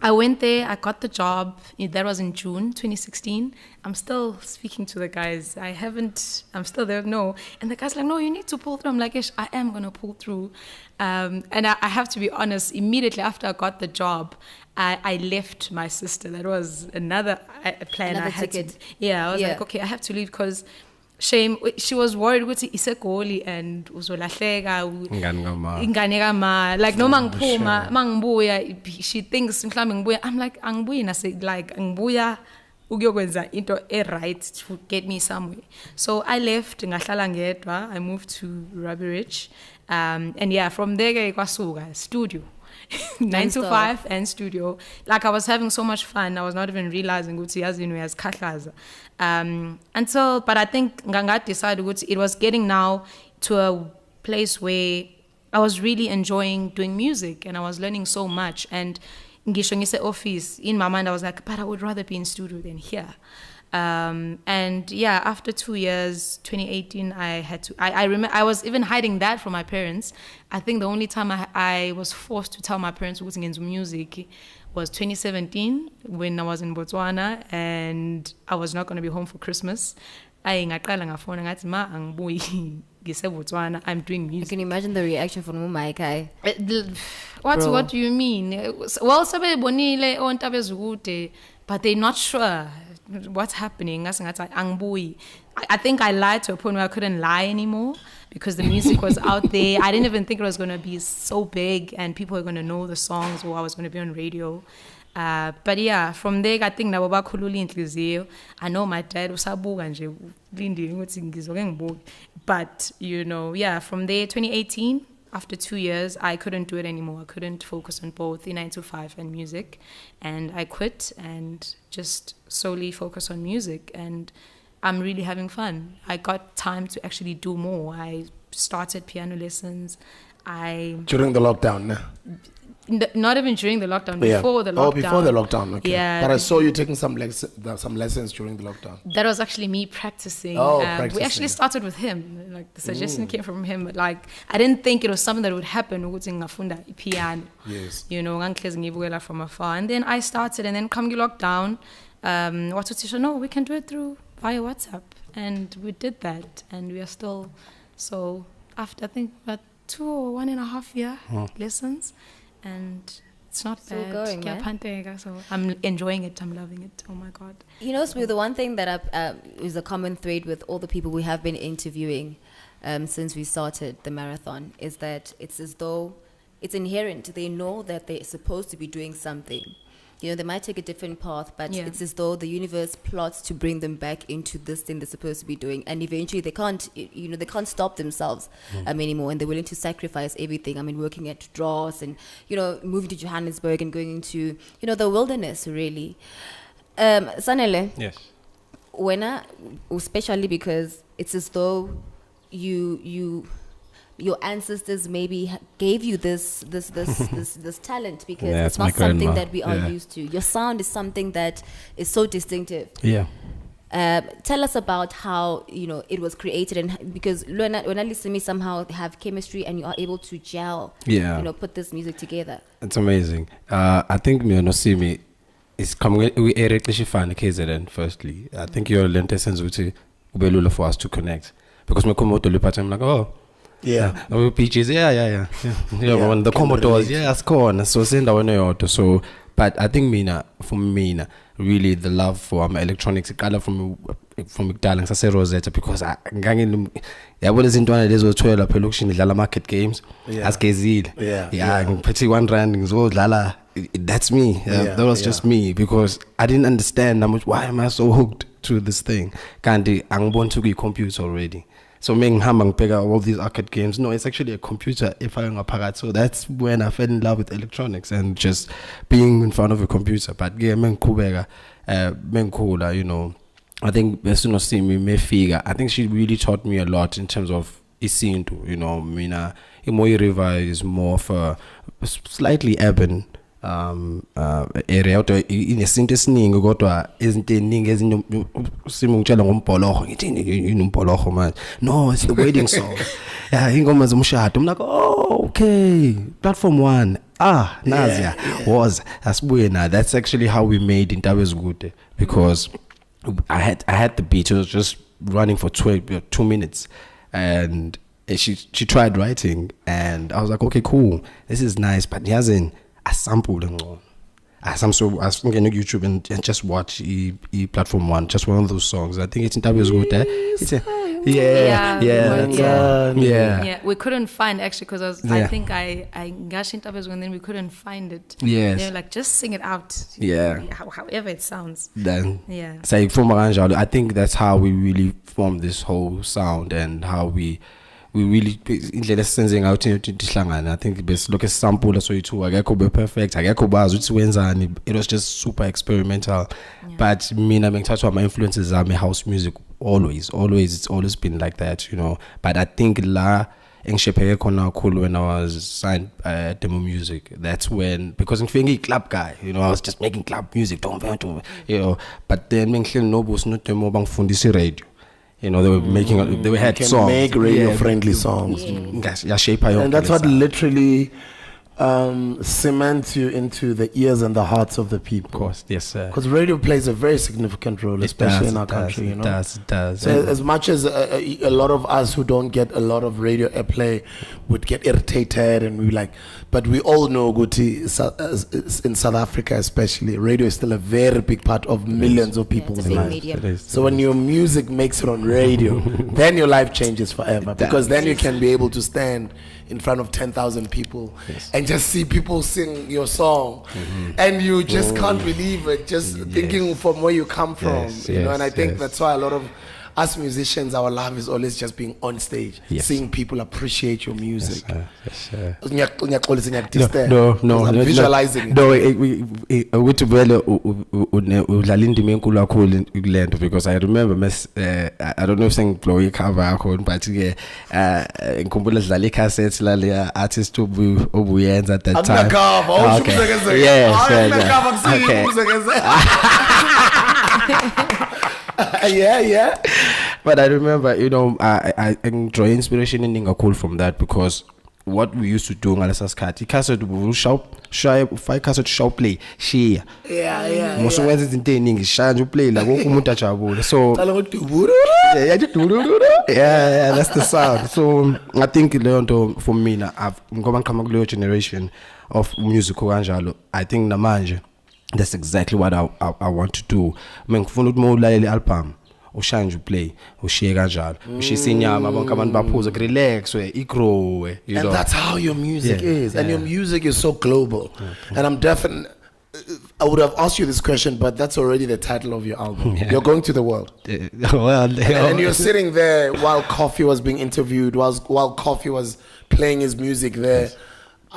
Speaker 4: I went there, I got the job. That was in June 2016. I'm still speaking to the guys. I'm still there, no. And the guy's like, no, you need to pull through. I'm like, I am going to pull through. And I have to be honest, immediately after I got the job, I left my sister. That was another plan I had
Speaker 6: ticket.
Speaker 4: I was like, okay, I have to leave because shame, she was worried ukuthi iseGoli and uzolahleka ingane kama like noma ngiphuma mangibuya she thinks mhlambe ngibuya. I'm like angibuyi nase like ngibuya ukuyokwenza into right to get me somewhere. So I left ngahlala ngedwa. I moved to Ruby Ridge and from there ke kwasuka studio 9 to 5 and studio. Like I was having so much fun. I was not even realizing ukuthi yazi yazikhahlaza. But I think Nganga decided it was getting now to a place where I was really enjoying doing music and I was learning so much. And ngisho ngise office, in my mind I was like, but I would rather be in studio than here. After 2 years, 2018, I remember I was even hiding that from my parents. I think the only time I was forced to tell my parents who was into music was 2017 when I was in Botswana and I was not going to be home for Christmas. I'm doing music.
Speaker 6: You can imagine the reaction from Mumaikai.
Speaker 4: What do you mean? Well, but they're not sure what's happening. I think I lied to a point where I couldn't lie anymore because the music was out there. I didn't even think it was going to be so big and people were going to know the songs or I was going to be on radio. But yeah, from there I think nabo bakhulula inhliziyo. I know my dad usabuka nje lindile ukuthi ngizoke ngibuke. But from there 2018 after 2 years I couldn't do it anymore. I couldn't focus on both the 9 to 5 and music, and I quit and just solely focus on music, and I'm really having fun. I got time to actually do more. I started piano lessons.
Speaker 1: During the lockdown, nah?
Speaker 4: Not even during the lockdown, before the lockdown.
Speaker 1: Oh, before the lockdown, okay.
Speaker 4: Yeah.
Speaker 1: But I saw you taking some lessons during the lockdown.
Speaker 4: That was actually me practicing.
Speaker 1: Practicing.
Speaker 4: We actually started with him. Like the suggestion came from him, but like I didn't think it was something that would happen. Piano.
Speaker 1: Yes.
Speaker 4: From afar. And then I started, and then come lockdown, no, we can do it via WhatsApp. And we did that, and we are still, so after I think about 2 or 1.5 year lessons, and it's not
Speaker 6: Still
Speaker 4: bad.
Speaker 6: going, man.
Speaker 4: So I'm enjoying it. I'm loving it. Oh my God.
Speaker 6: Smooth, the one thing that is a common thread with all the people we have been interviewing since we started the marathon is that it's as though it's inherent. They know that they're supposed to be doing something. They might take a different path, but it's as though the universe plots to bring them back into this thing they're supposed to be doing. And eventually they can't, they can't stop themselves anymore. And they're willing to sacrifice everything. I mean, working at Dross and, moving to Johannesburg and going into, the wilderness, really. Sanele.
Speaker 7: Yes.
Speaker 6: Especially because it's as though you your ancestors maybe gave you this talent, because
Speaker 7: Yeah,
Speaker 6: it's
Speaker 7: it's my
Speaker 6: not something
Speaker 7: grandma.
Speaker 6: that we are
Speaker 7: Yeah.
Speaker 6: used to. Your sound is something that is so distinctive.
Speaker 7: Yeah.
Speaker 6: Tell us about how it was created, and because when I listen to me somehow have chemistry and you are able to gel, put this music together.
Speaker 7: It's amazing. I think see me is coming we fan KZN firstly. I think your lente sense ube for us to connect, because me come out to I'm like, oh
Speaker 1: Yeah.
Speaker 7: no pitches, yeah. When the Commodores, it's gone. So send our so but I think for me really the love for electronics color from darling I say Rosetta, because I what is into one of these 12 production Dladla market games as KZ. Yeah, pretty one randings Dladla. That's me. That was just me, because I didn't understand how much. Why am I so hooked to this thing? Can't I'm born to be computer already. So making hamang pega all these arcade games. No, it's actually a computer. If I'm a parat, so that's when I fell in love with electronics and just being in front of a computer. But yeah, men kubega, men cooler. I think as soon as see me figure. I think she really taught me a lot in terms of isintu. Mina Moya River is more of a slightly urban area out inesinto esiningi, kodwa izinto eziningi simungitshela ngombholoho ngithi inumbholoho manje. No, it's the wedding song. Ingoma zomshado. I'm like, oh, okay, platform 1 Nazia was asibuye na. That's actually how we made Nduduzo, because I had the beat. It was just running for 2 minutes, and she tried writing, and I was like, okay, cool, this is nice, but he hasn't a sample and I think on YouTube and just watch platform 1, just one of those songs. I think it's in Nduduzo. Yeah.
Speaker 4: We couldn't find, actually, because I think I gashed Nduduzo and then we couldn't find it.
Speaker 7: Yes.
Speaker 4: They're like, just sing it out.
Speaker 7: Yeah.
Speaker 4: However it sounds.
Speaker 7: Then
Speaker 4: yeah.
Speaker 7: So from Angelo, I think that's how we really formed this whole sound, and how we really indlela sensing out tihlangana. I think best look at sample so it akekho be perfect, akekho bazi uthi wenzani. It was just super experimental. But mina mengithathwa my influences are my house music always it's always been like that, But I think la engishepheke khona kakhulu when I was signed demo music. That's when, because I'm club guy, I was just making club music, but then mengihleli nobus no demo bangifundisa radio. They were making, they had songs.
Speaker 1: Make radio-friendly songs.
Speaker 7: And that's
Speaker 1: what literally cements you into the ears and the hearts of the people.
Speaker 7: Of course, yes, sir.
Speaker 1: Because radio plays a very significant role, especially in our country.
Speaker 7: It does.
Speaker 1: So as much as a lot of us who don't get a lot of radio airplay would get irritated, and we like, but we all know, Guti, in South Africa especially, radio is still a very big part of millions of people's lives. So when your music makes it on radio, then your life changes forever, because then you can be able to stand in front of 10,000 people and just see people sing your song, and you just can't believe it, just thinking from where you come from, and I think that's why a lot of us musicians, our love is always just being on stage, seeing people appreciate your music.
Speaker 7: No,
Speaker 1: I'm visualizing
Speaker 7: it. Because I remember I don't know if saying blow cover, but ngikhumbula sidlala cassettes la artist obuyenza at that time. Yeah. But I remember, I enjoy inspiration in Ningakul from that, because what we used to do in Alasaskati, cassette will five cassette shop play, share. Most of it in English, shine play like Mutachabu. So yeah, that's the sound. So I think for me, I'm going to come a generation of musical Angelo. I think Namanje. That's exactly what I want to do. I mean, for more like album, or shine you play, or share kanjalo. She senior, relax, and
Speaker 1: that's how your music is, and your music is so global. And I'm definitely, I would have asked you this question, but that's already the title of your album. You're going to the world. And you're sitting there while Coffee was being interviewed, while Coffee was playing his music there.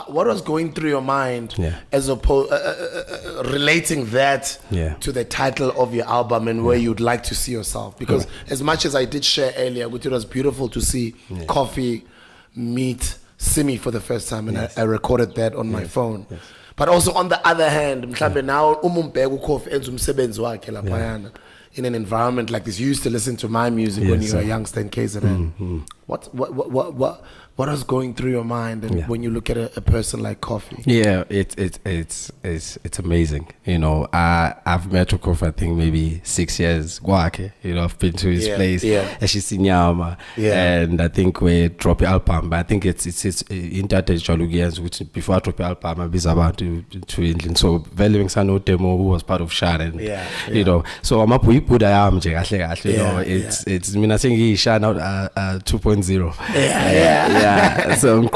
Speaker 1: What was going through your mind as opposed relating that to the title of your album and where you'd like to see yourself? Because as much as I did share earlier, it was beautiful to see Coffee meet Simi for the first time, and I recorded that on my phone. But also on the other hand, mhlambe now umumbheka uKhofi enza umsebenzi wakhe laphayana in an environment like this. You used to listen to my music when you were a youngster in KZN. What was going through your mind and when you look at a person like Coffee?
Speaker 7: Yeah, it's amazing. You know, I've met Kofi I think maybe 6 years. You know, I've been to his place. And I think we drop the album. But I think it's before I drop the album, I was about to England. So Veluing Sano Demo, who was part of Sharon. You know, so I'm up with put I am you know, it's I think he shot out 2.0. So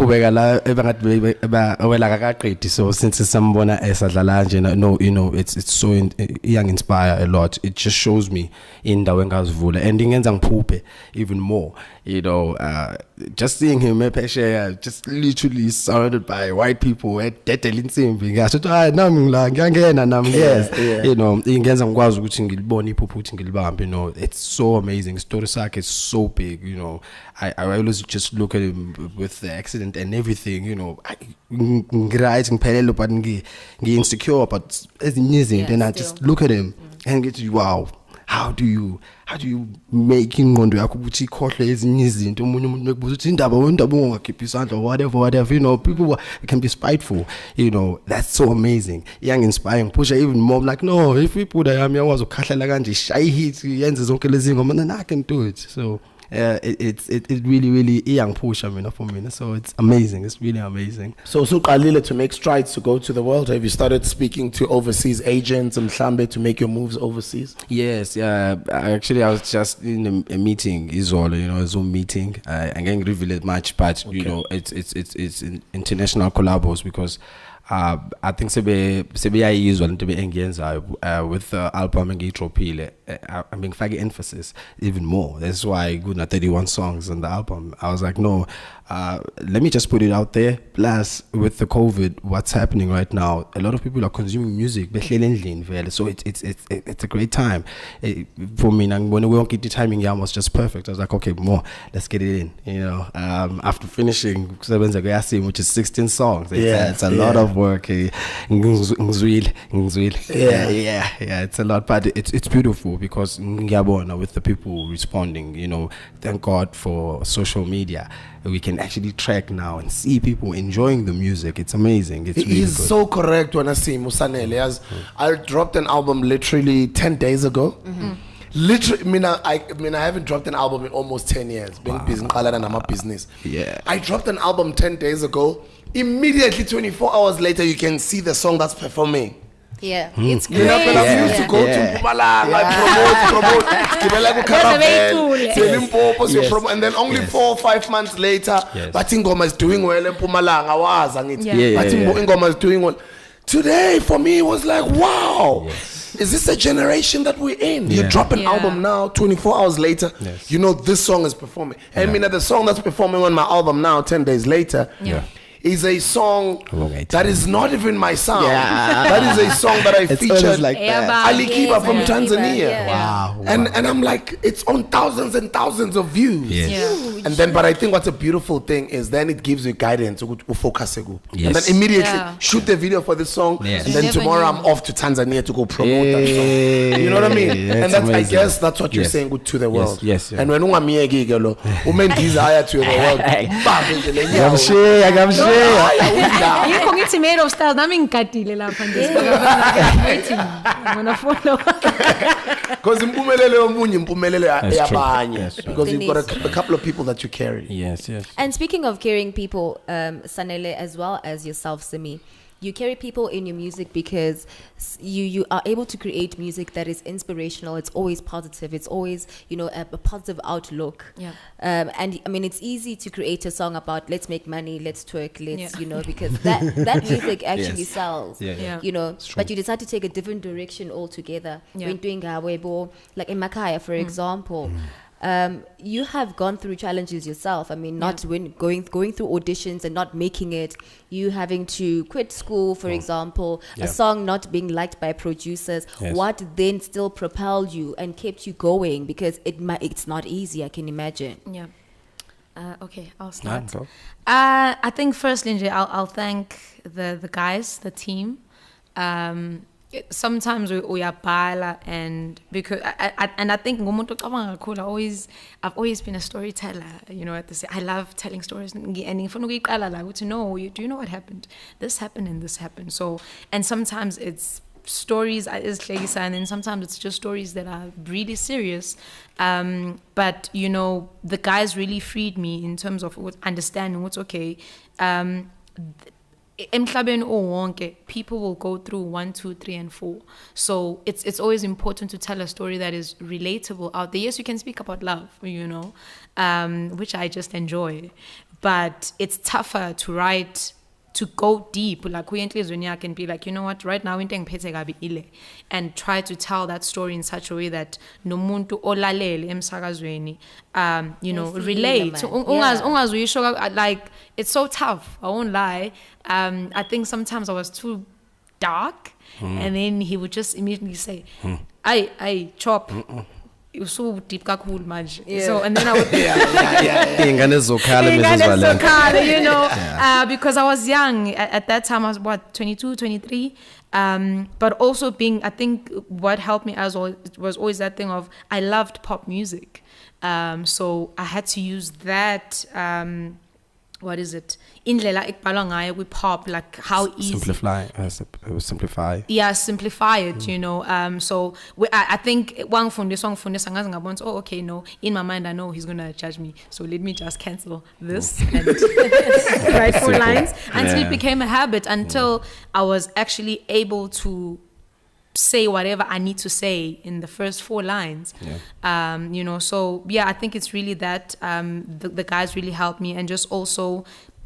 Speaker 7: so since someone as no, you know, it's so young inspire a lot. It just shows me in the Wenga's Vula ending and Pupe even more. You know, just seeing him just literally surrounded by white who at you know, it's so amazing. Storysak is so big, you know. I always just look at him with the accident and everything, you know. Insecure, but then I just look at him and get you, wow. How do you make ngondo yakho ukuthi ikhohle ezinye izinto umunye umuntu mekubuza uthi indaba ungakhipha isandla whatever, you know, people can be spiteful, you know. That's so amazing, young inspiring, push even more. I'm like, no, if we put yami yakwazi ukukhahlela kanje shy hit yenze zonke lezi ngoma, then I can do it. So it really young push, I mean, for me. So it's amazing. It's really amazing.
Speaker 1: So Qalile, to make strides to go to the world, have you started speaking to overseas agents and Mhlambe to make your moves overseas?
Speaker 7: Yes, I was just in a meeting, you know, a Zoom meeting. I can't reveal it much, but you know, it's international collabos because I think Sebe is one to be engaged with the album and Gitropile. I'm being faggy emphasis even more. That's why good na 31 songs on the album. I was like, no, let me just put it out there. Plus, with the COVID, what's happening right now, a lot of people are consuming music. So it's a great time for me. And when we won't get the timing, was just perfect. I was like, okay, more, let's get it in. You know, after finishing which is 16 songs, it's a lot of work. It's a lot, but it's beautiful because with the people responding, you know, thank God for social media. We can actually track now and see people enjoying the music. It's amazing. It's really
Speaker 1: He's
Speaker 7: good.
Speaker 1: so correct when I see Musanele. As I dropped an album literally 10 days ago. Literally, I haven't dropped an album in almost 10 years. Being busy in my business.
Speaker 7: Yeah.
Speaker 1: I dropped an album 10 days ago. Immediately, 24 hours later, you can see the song that's performing.
Speaker 6: Yeah, it's great.
Speaker 1: I used to go to Mpumalanga, I promote, and then only 4 or 5 months later, Batingoma is doing well in Mpumalanga. Ingoma is doing well. Today, for me, it was like, wow. Is this a generation that we're in? You drop an album now, 24 hours later, you know this song is performing. I mean, the song that's performing on my album now, 10 days later, is a song that is not even my sound. That is a song that I featured
Speaker 7: like
Speaker 1: Ali Kiba from Tanzania.
Speaker 7: Wow.
Speaker 1: And I'm like, it's on thousands and thousands of views. And then, but I think what's a beautiful thing is then it gives you guidance to focus. And then immediately shoot the video for this song. And then tomorrow I'm off to Tanzania to go promote that song. You know what I mean? And that's, I guess that's what you're saying, good to the world. And when ungamiyeki ke lo, desire to the world.
Speaker 4: Yikho ngithi made of stars nami ngikadile lapha nje. Ngona follow.
Speaker 1: Because impumelelo yomunye impumelelo yabanye, because you've got a couple of people that you carry.
Speaker 7: Yes.
Speaker 6: And speaking of carrying people, Sanele, as well as yourself, Simi, you carry people in your music because you are able to create music that is inspirational. It's always positive. It's always, you know, a positive outlook. And I mean, it's easy to create a song about let's make money, let's twerk, let's, you know, because that music actually sells. You know, but you decide to take a different direction altogether. When doing Gawebo, like in Makaya, for example. You have gone through challenges yourself. I mean, not when going through auditions and not making it, you having to quit school, for example, a song not being liked by producers. What then still propelled you and kept you going? Because it's not easy, I can imagine.
Speaker 4: Okay, I'll start.
Speaker 7: Go.
Speaker 4: I think firstly, nje, I'll thank the guys, the team. Sometimes we are bala, and because I think I've always been a storyteller. You know, I love telling stories, and to know, do you know what happened? This happened and this happened. So, and sometimes it's stories is and then sometimes it's just stories that are really serious. But you know, the guys really freed me in terms of understanding what's okay. People will go through 1, 2, 3, and 4. So it's always important to tell a story that is relatable out there. Yes, you can speak about love, you know, which I just enjoy, but it's tougher to write, to go deep. Like we can be like, you know what, right now and try to tell that story in such a way that no muntu olalele emsakazweni you know, relate. So like it's so tough, I won't lie. I think sometimes I was too dark, and then he would just immediately say, I chop. It was so deep, cool, manje. So, and then I would, you know, because I was young at that time. I was 22, 23. But also I think what helped me as well was always that thing of I loved pop music. So I had to use that. What is it? Indlela ekubhalwa ngayo with pop, like how easy.
Speaker 7: Simplify.
Speaker 4: Yeah, simplify it, you know. So I think oh, okay, no. In my mind, I know he's gonna judge me. So let me just cancel this and write 4 lines until it became a habit. Until I was actually able to say whatever I need to say in the first 4 lines. You know, so yeah, I think it's really that the guys really helped me, and just also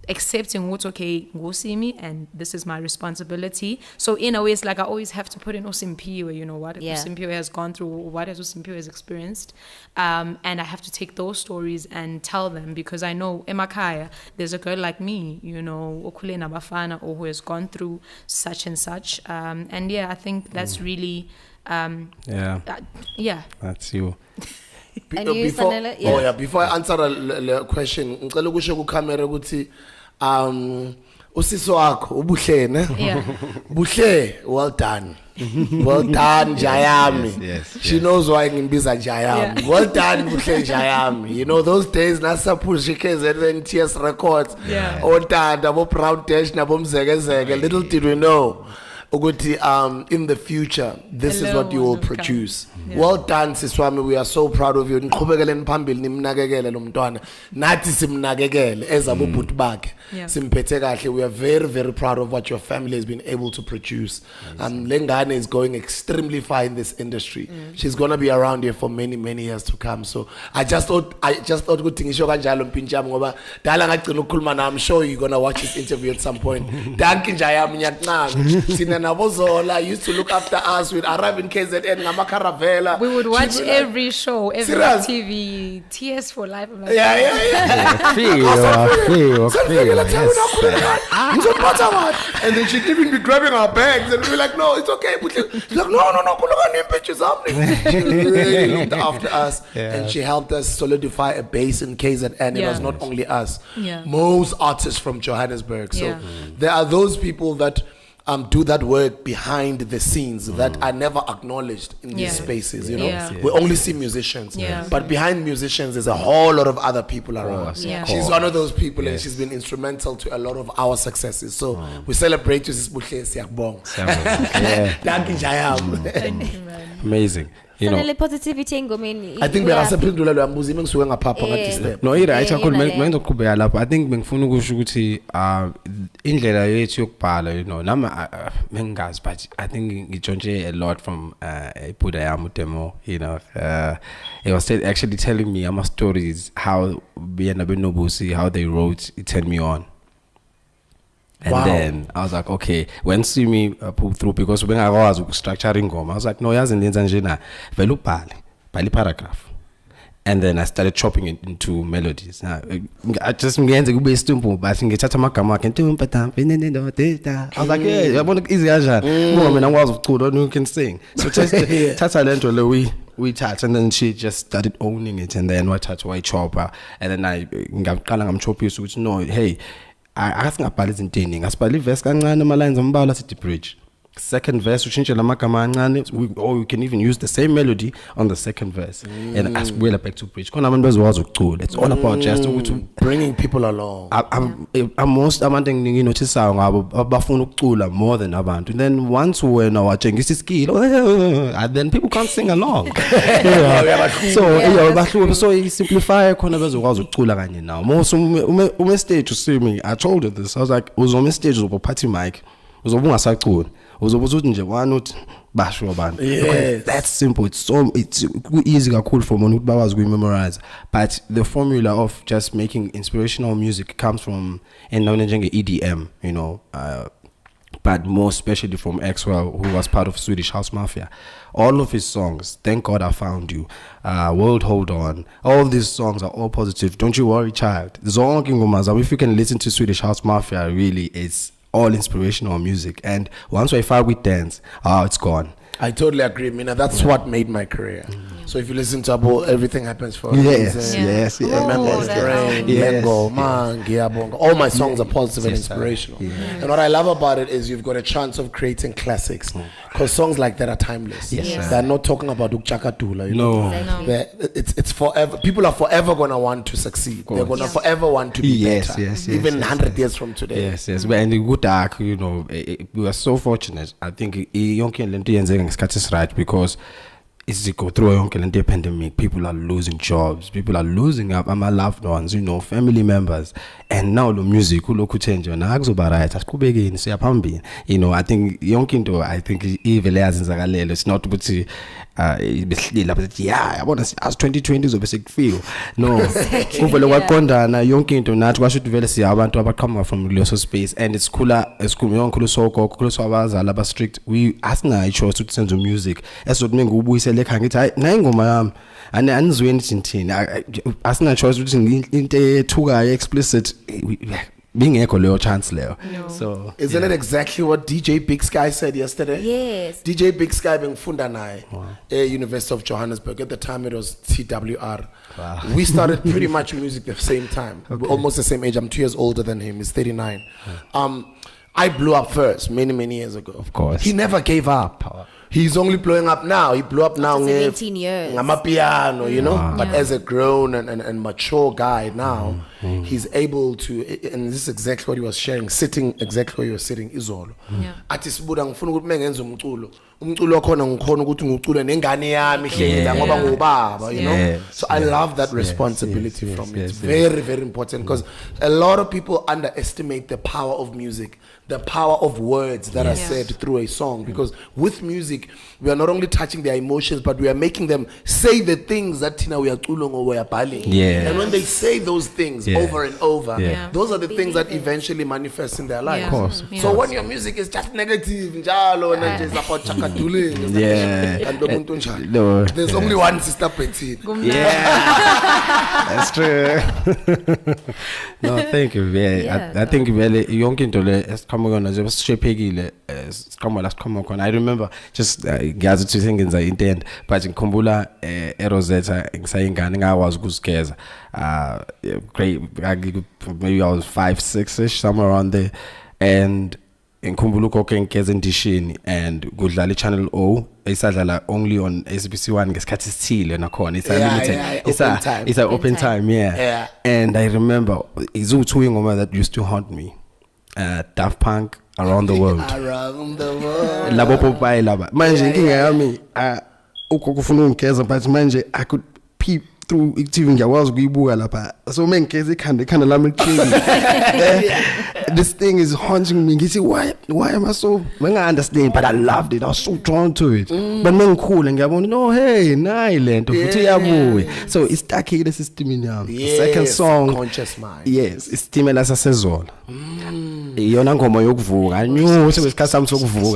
Speaker 4: accepting what's okay, go see me, and this is my responsibility. So in a way, it's like I always have to put in Osimpiwe, you know, what Osimpiwe has gone through, what Osimpiwe has experienced, and I have to take those stories and tell them, because I know Emakaya, there's a girl like me, you know, Okule Nabafana, or who has gone through such and such, and yeah, I think that's really
Speaker 7: that's you.
Speaker 6: Before
Speaker 1: I answer the question, ngicela ukusho ku camera ukuthi usisi wakho ubuhle ne? Buhle, well done. Well done, Jayami.
Speaker 7: Yes.
Speaker 1: She knows why ngimbiza Jayami. Well done, Buhle Jayami. You know those days nasa push KZN TS Records. Otanda bo Proud Dash nabo Mzegezege. Little did we know. In the future, this is what you will produce. Well done, Siswami. We are so proud of you. Nqhubekele phambili nimnakekele lo mntwana. Nathi simnakekele ezabo bhuti bakhe. Simphethe kahle. We are very, very proud of what your family has been able to produce. Lengane is going extremely far in this industry. She's gonna be around here for many, many years to come. So I just thought ukuthi ngisho kanjalo mpinjami ngoba dala ngagcina ukukhuluma na. I'm sure you're gonna watch this interview at some point. Danke Njayami nyancane. Nabozola used to look after us. We'd arrive in KZN ngama-caravela.
Speaker 4: We would watch every show, every TV, TS for life. I'm like,
Speaker 1: And then she'd even be grabbing our bags and we'd be like, no, it's okay. She's like, no, she really looked after us, and she helped us solidify a base in KZN. It was not only us. Most artists from Johannesburg. So there are those people that do that work behind the scenes that are never acknowledged in these spaces, you know. We only see musicians, but behind musicians there's a whole lot of other people around. She's one of those people, and she's been instrumental to a lot of our successes. So we celebrate you, Sis Buhle Siyakubonga. Thank you, Jayam.
Speaker 4: Thank you, man.
Speaker 7: Amazing. You know,
Speaker 6: positivity
Speaker 1: I think ngiyasaphendula lo mbuzo ngisuke ngaphapha ngathi step.
Speaker 7: No, right, mengizoqhubeka lapho. I think bengifuna ukusho ukuthi indlela yethu yokubhala, you know, nama mengazi, but I think ngitshontshe a lot from iPhuda yami demo, you know. It was actually telling me my stories, how Biyana Benobusi, how they wrote, it turned me on. And then I was like, okay, when see me pull through, because when I was structuring ngoma, I was like, no, yazi ndenza nje na vele ubhale paragraph. And then I started chopping it into melodies. I just ngenze kube istumpu, but ngithatha amagama akhe ntumpata. I was like, yeah, I want easy kanjani. Ngoba mina ngikwazi ukucula, you can sing. So just thatha lento le we touch, and then she just started owning it, and then what touch why chopper, and then I'm chopping so no, hey, I think about it in taining. As believe verse kancane my lines on bala city bridge. Second verse, we can even use the same melody on the second verse, and as well back to bridge. It's all about just
Speaker 1: bringing people along.
Speaker 7: More than abantu. And then once we're now watching this skill, and then people can't sing along. So you simplify now. Most stage to see me, I told her this. I was like, was on stage of a party mic. Was that's simple. It's easy cool for one who memorize. But the formula of just making inspirational music comes from EDM, but more especially from Axwell, who was part of Swedish House Mafia. All of his songs, Thank God I Found You, World Hold On, all these songs are all positive. Don't you worry, child. If you can listen to Swedish House Mafia, really, it's all inspirational music. And once I fight with dance, it's gone.
Speaker 1: I totally agree, Mina. That's what made my career. So if you listen to Everything Happens for a
Speaker 7: Reason. Yes.
Speaker 1: Remember His Brain, Lengo, Mangi, Abonga. All my songs are positive and inspirational. And what I love about it is you've got a chance of creating classics. Because songs like that are timeless. They're not talking about Ukchakatula. It's forever. People are forever going to want to succeed. They're going to forever want to be better. Even 100 years from today.
Speaker 7: Yes. And the good dark, we are so fortunate. I think it's right because it's go through a pandemic. People are losing jobs. People are losing up. My loved ones, family members. And now the music will look change. And I think I think even it's not but I want to see as 2020 is a basic feel. No, come from Loso space, and it's cooler. It's cool. Strict. We ask now I chose to send to music. As what me go say like and as I chose to explicit. Being a chancellor. So
Speaker 1: isn't it exactly what DJ Big Sky said yesterday?
Speaker 6: Yes.
Speaker 1: DJ Big Sky being Fundanai, University of Johannesburg. At the time it was TWR. Wow. We started pretty much music at the same time. We're almost the same age. I'm 2 years older than him. He's 39. I blew up first many years ago.
Speaker 7: Of course.
Speaker 1: He never gave up. He's only blowing up now. He blew up now.
Speaker 6: 17 years.
Speaker 1: I'm a piano, Wow. But as a grown and mature guy now, he's able to, and this is exactly what he was sharing, sitting exactly where he was sitting, izolo. Athi sibuda ngifuna ukuthi mengenza umculo. Umculo wakhona ngikhona ukuthi ngiculo nengane yami hlengela ngoba ngubaba, So I love that responsibility from it. It's very, very important because a lot of people underestimate the power of music, the power of words that are said through a song. Because with music, we are not only touching their emotions, but we are making them say the things that we are tulong or we are baling. And when they say those things over and over, those are the things that eventually manifest in their life.
Speaker 7: Of course.
Speaker 1: So when your music is just negative, and just about chakatuling, there's only one sister Petit.
Speaker 7: That's true. No, thank you. I think really young into the coming on as a straight I remember just gathered two things I intend, but in Kumbula, Rosetta, saying I was good scares. Great, maybe I was 5, 6-ish, somewhere around there, and in Kumbuluko and Kezendishin and Gudlali Channel O, it's only on SBC One. It's and a corn. It's unlimited. It's an open time. And I remember it's two women that used to haunt me. Daft Punk, Around the World.
Speaker 1: Around the World.
Speaker 7: Labo Popai Laba. Manje, but manje, I could peep through even was so men kind of this thing is haunting me. You see, why am I so when I understand, but I loved it, I was so drawn to it. But men cool and I want to know, hey, Nyland, so it's that key the system in now. Second song,
Speaker 1: Conscious Mind.
Speaker 7: Yes, it's stimulus as a zone. I knew it was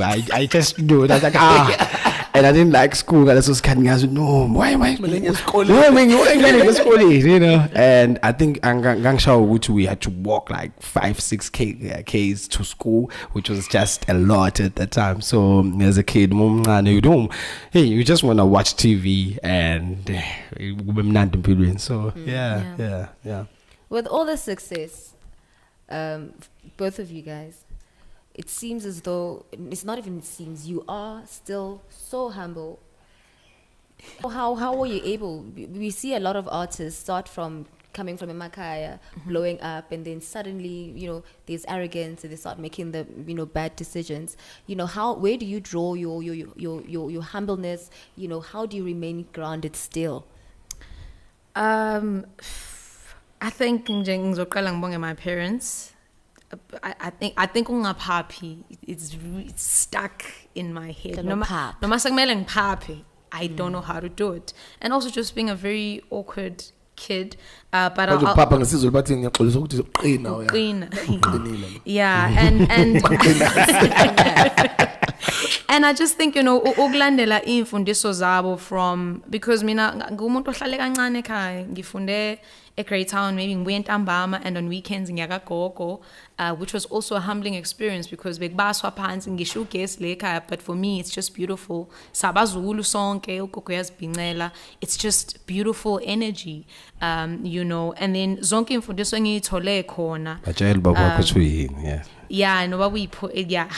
Speaker 7: I just do it. I was like, And I didn't like school. And I was kind of no, why am I you know? And I think we had to walk like 5-6 k's to school, which was just a lot at that time. So as a kid, you just want to watch TV and so yeah.
Speaker 6: With all the success, both of you guys, it seems as though, it's not even it seems, you are still so humble. How were you able? We see a lot of artists start from coming from Imakaya, blowing up, and then suddenly, there's arrogance and they start making the, bad decisions. Where do you draw your humbleness? How do you remain grounded still?
Speaker 4: I think my parents. I think ungaphaphi, it's stuck in my head. I don't know how to do it, and also just being a very awkward kid. But and I just think ukulandela imfundiso zabo from, because mina ngumuntu ohlale kancane ekhaya, ngifunde Great Town, maybe ngibuye ntambama, and on weekends ngiyakagogo, which was also a humbling experience because bekubaswa phansi ngisho ugesi le ekhaya, but for me it's just beautiful. Sabazulu sonke ugogo yazibhincela, it's just beautiful energy, and then zonke imfundiso engiyithole khona
Speaker 7: batshela baba wakho yini.
Speaker 4: Yeah, no, but we put it, yeah.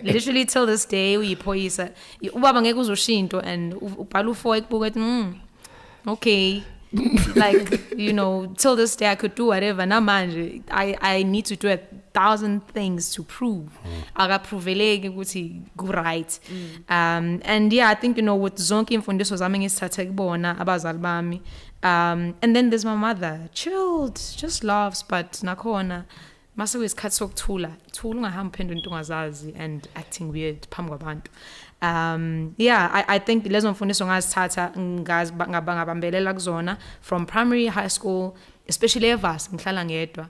Speaker 4: Literally till this day we uyiphoyisa ubaba ngeke uzoshinto, and ubhala u4 ekubuka ethi okay. Like, till this day I could do whatever. Namanje I need to do 1,000 things to prove. Akaproveleke ukuthi right. And yeah, I think with zonke imfundiso zami ngisithathe kubona abazali bami. And then there's my mother, chilled, just laughs, but nakhona mase kwesikhathi sokuthula ungahamba uphendula into ongazazi and acting weird phambi kwabantu. I think lezo mfundiso ngazithatha ngabambelela kuzona from primary, high school, especially Evas ngihlala ngedwa.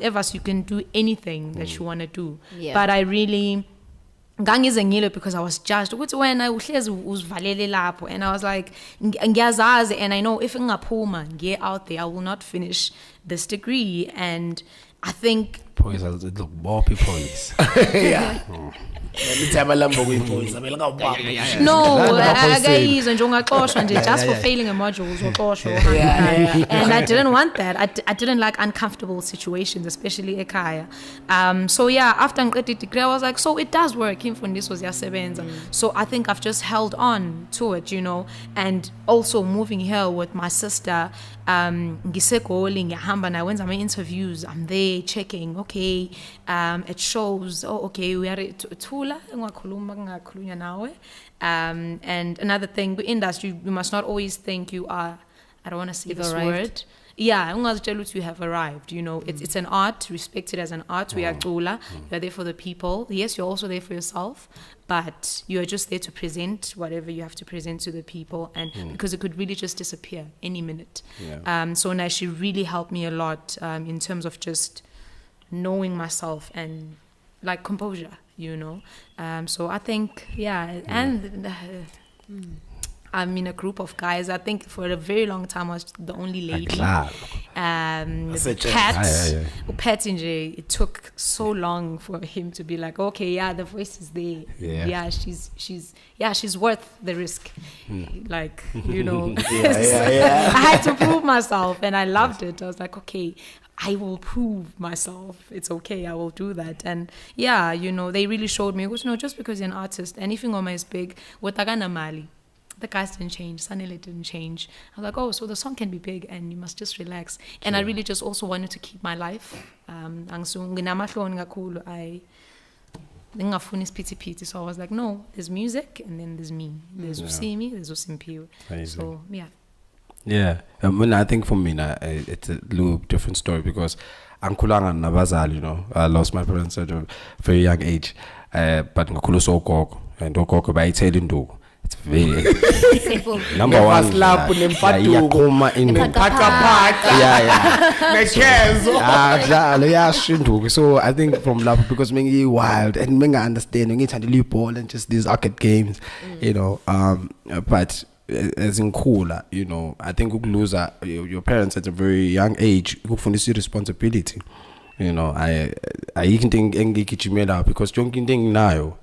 Speaker 4: Evas, you can do anything that you want to do, but I really ngangize ngilo because I was judged ukuthi wena uhlezi uzivalele lapho, and I was like ngiyazazi, and I know if ngingaphuma ngiye out there I will not finish this degree. And I think
Speaker 7: boys are look more people is
Speaker 4: no, akayizwe nje ungaxoshwa nje just for failing a module uzoxoshwa. And I didn't want that. I didn't like uncomfortable situations, especially ekhaya. So yeah, after ngiqedile degree I was like, so it does work, imfundiso ziyasebenza. So I think I've just held on to it, and also moving here with my sister, ngisegoli ngiyahamba nayo wenza ama-interviews, I'm there checking, okay, it shows, okay, we are thula ungakhuluma kungakhulunywa nawe. And another thing, the industry, you must not always think you are, I don't want to say
Speaker 6: You've
Speaker 4: this
Speaker 6: arrived.
Speaker 4: word. Yeah, ungazitshela ukuthi you have arrived. It's an art, respect it as an art. We are Gula. You're there for the people. Yes, you're also there for yourself, but you're just there to present whatever you have to present to the people, and because it could really just disappear any minute. So now she really helped me a lot in terms of just knowing myself and like composure, so I think, and I'm in a group of guys. I think for a very long time I was the only lady. Pet, it took so long for him to be like, okay, the voice is there. She's worth the risk. Like, I had to prove myself, and I loved it. I was like, okay, I will prove myself. It's okay, I will do that. And they really showed me, just because you're an artist, anything on is big, Watagana Mali. The guys didn't change, Sanele didn't change. I was like, oh, so the song can be big and you must just relax. And I really just also wanted to keep my life. So I was like, no, there's music and then there's me. There's Usimi, there's Usimpiu. So,
Speaker 7: Yeah, I think for me, it's a little different story because Ankulanga Nabazal, I lost my parents at a very young age. But Ngakulu so koko, and Okoko by Tedindu. It's very number one.
Speaker 1: Never slap,
Speaker 7: Iyaqhuma in yeah. So I think from lapho because mengi wild and menga understand ngithanda ball and just these arcade games, you know. But as in cooler, you know, I think lose your parents at a very young age ukufundisa responsibility. You know, I even think engigijimela because yonke into enginayo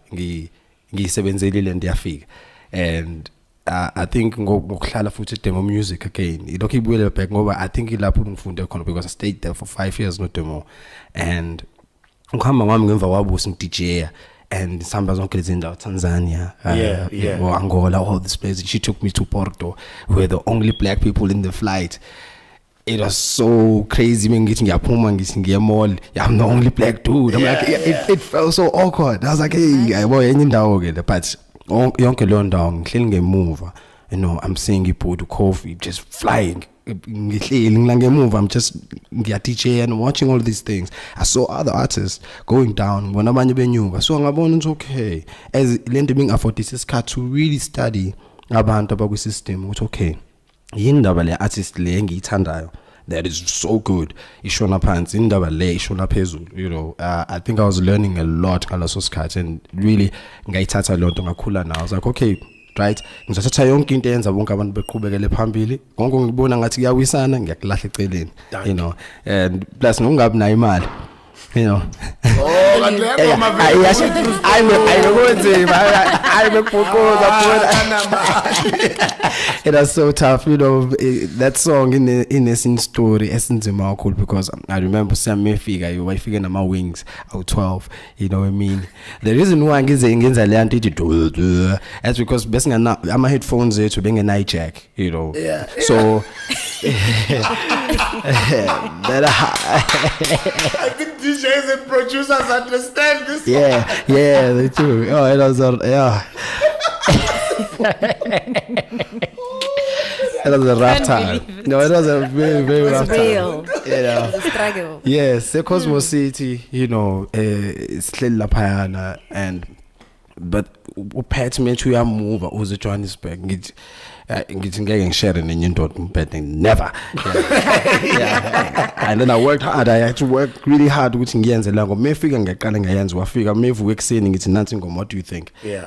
Speaker 7: ngiyisebenzelile ndiyafika. And I think ngokuhlala futhi demo music again ilokho ibuyele back ngoba I think ilapho ngifunde khona because I stayed there for 5 years no demo. And ngihamba ngami ngemva kwabusi ngidj and samba zonke lezi ndawo Tanzania, Angola, all these places. She took me to Porto. We were the only black people in the flight. It was so crazy when getting mall. I'm the only black dude. I'm like, it felt so awkward. I was like, hey, boy, but yonke leyo ndawo ngihleli ngemuva. You know, I'm seeing people to coffee just flying. I'm just DJ and watching all these things. I saw other artists going down when abanye benyuka. So ngabona it's okay. As lento being afford this cut to really study abantu abakwi system. It's okay. Yindaba le artist le engiyithandayo that is so good. Ishona phansi indaba le ishona phezulu. You know, I think I was learning a lot ngaleso sikhathi and really ngayithatha lonto ngakhula now. I was like, okay, right, ngizothatha yonke into eyenza bonke abantu beqhubekele phambili konke ngibona ngathi kuyawisana ngiyakulahla eceleni, you know, and plus nongabi nayo imali, you know. It was so tough, you know. That song in a story esinzima kakhulu because I remember Sam Mayfiga you wayifike nama wings awu 12, you know what I mean. The reason why ngenza le anti that's because bese ngana ama headphones ethu bengena hijack, you know.
Speaker 1: Yeah.
Speaker 7: So that
Speaker 1: I think DJs and producers understand this.
Speaker 7: Yeah, they do. Oh, it was yeah. It was a rough time. No, it was a very, very rough
Speaker 6: real.
Speaker 7: time. You know.
Speaker 6: It was a struggle.
Speaker 7: Yes, the Cosmos City, you know, it's Lila Payana and but uphethe methi uyamove uze Johannesburg ngithi ngeke ngishare nenye indoda umphethe never. Yeah. And then I worked hard. I had to work really hard ukuthi ngiyenze la ngoba mefika ngiyaqala ngayenza wafika mevuka ekseni ngithi nansi ngoma, what do you think?
Speaker 1: Yeah.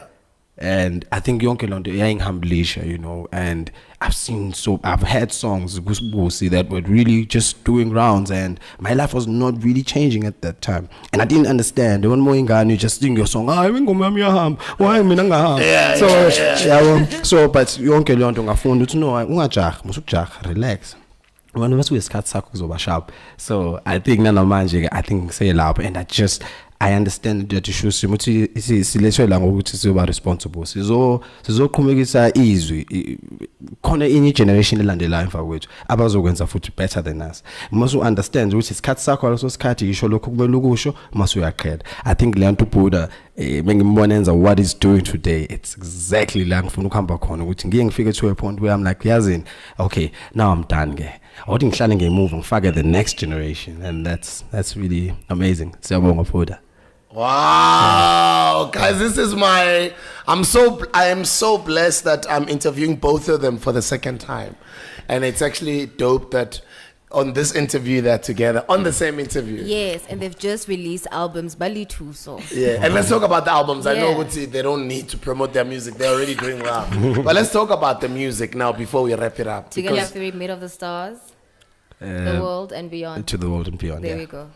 Speaker 7: And I think yonke lonto iyayingihambilisha, you know, and I've had songs that were really just doing rounds and my life was not really changing at that time and I didn't understand. One more ingane you just sing your song, ingoma yami yahamba, why mina ngahamba. So but yonke lonto ngafunda ukuthi no ungajahi, musukujaha, relax. One must we isikhathi sakho kuzoba sharp. So I think namanje I think say lapho and I understand that issue simuthi silethwe la ngokuthi sizoba responsible sizoqhumekisa izwi khona inye generation elandelayo emva kwethu abazokwenza futhi better than us. Must understand ukuthi isikhathi sakho leso sikhathi isho lokho kumele ukusho mase uyaqhela. I think le nto Buddha bengimbona enza what is doing today, it's exactly la ngifuna ukuhamba khona ukuthi ngiye ngifike to a point where I'm like yazini okay now I'm done ke awuthi ngihlale ngimove ngifake the next generation and that's really amazing. Siyabonga Buddha.
Speaker 1: Wow, guys, this is I am so blessed that I'm interviewing both of them for the second time. And it's actually dope that on this interview they're together, on the same interview.
Speaker 6: Yes, and they've just released albums, Bali too, so.
Speaker 1: Yeah, and let's talk about the albums. I know they don't need to promote their music, they're already doing well. But let's talk about the music now before we wrap it up.
Speaker 6: Together after we Made of the Stars, the world and beyond.
Speaker 7: To the world and beyond,
Speaker 6: There we go.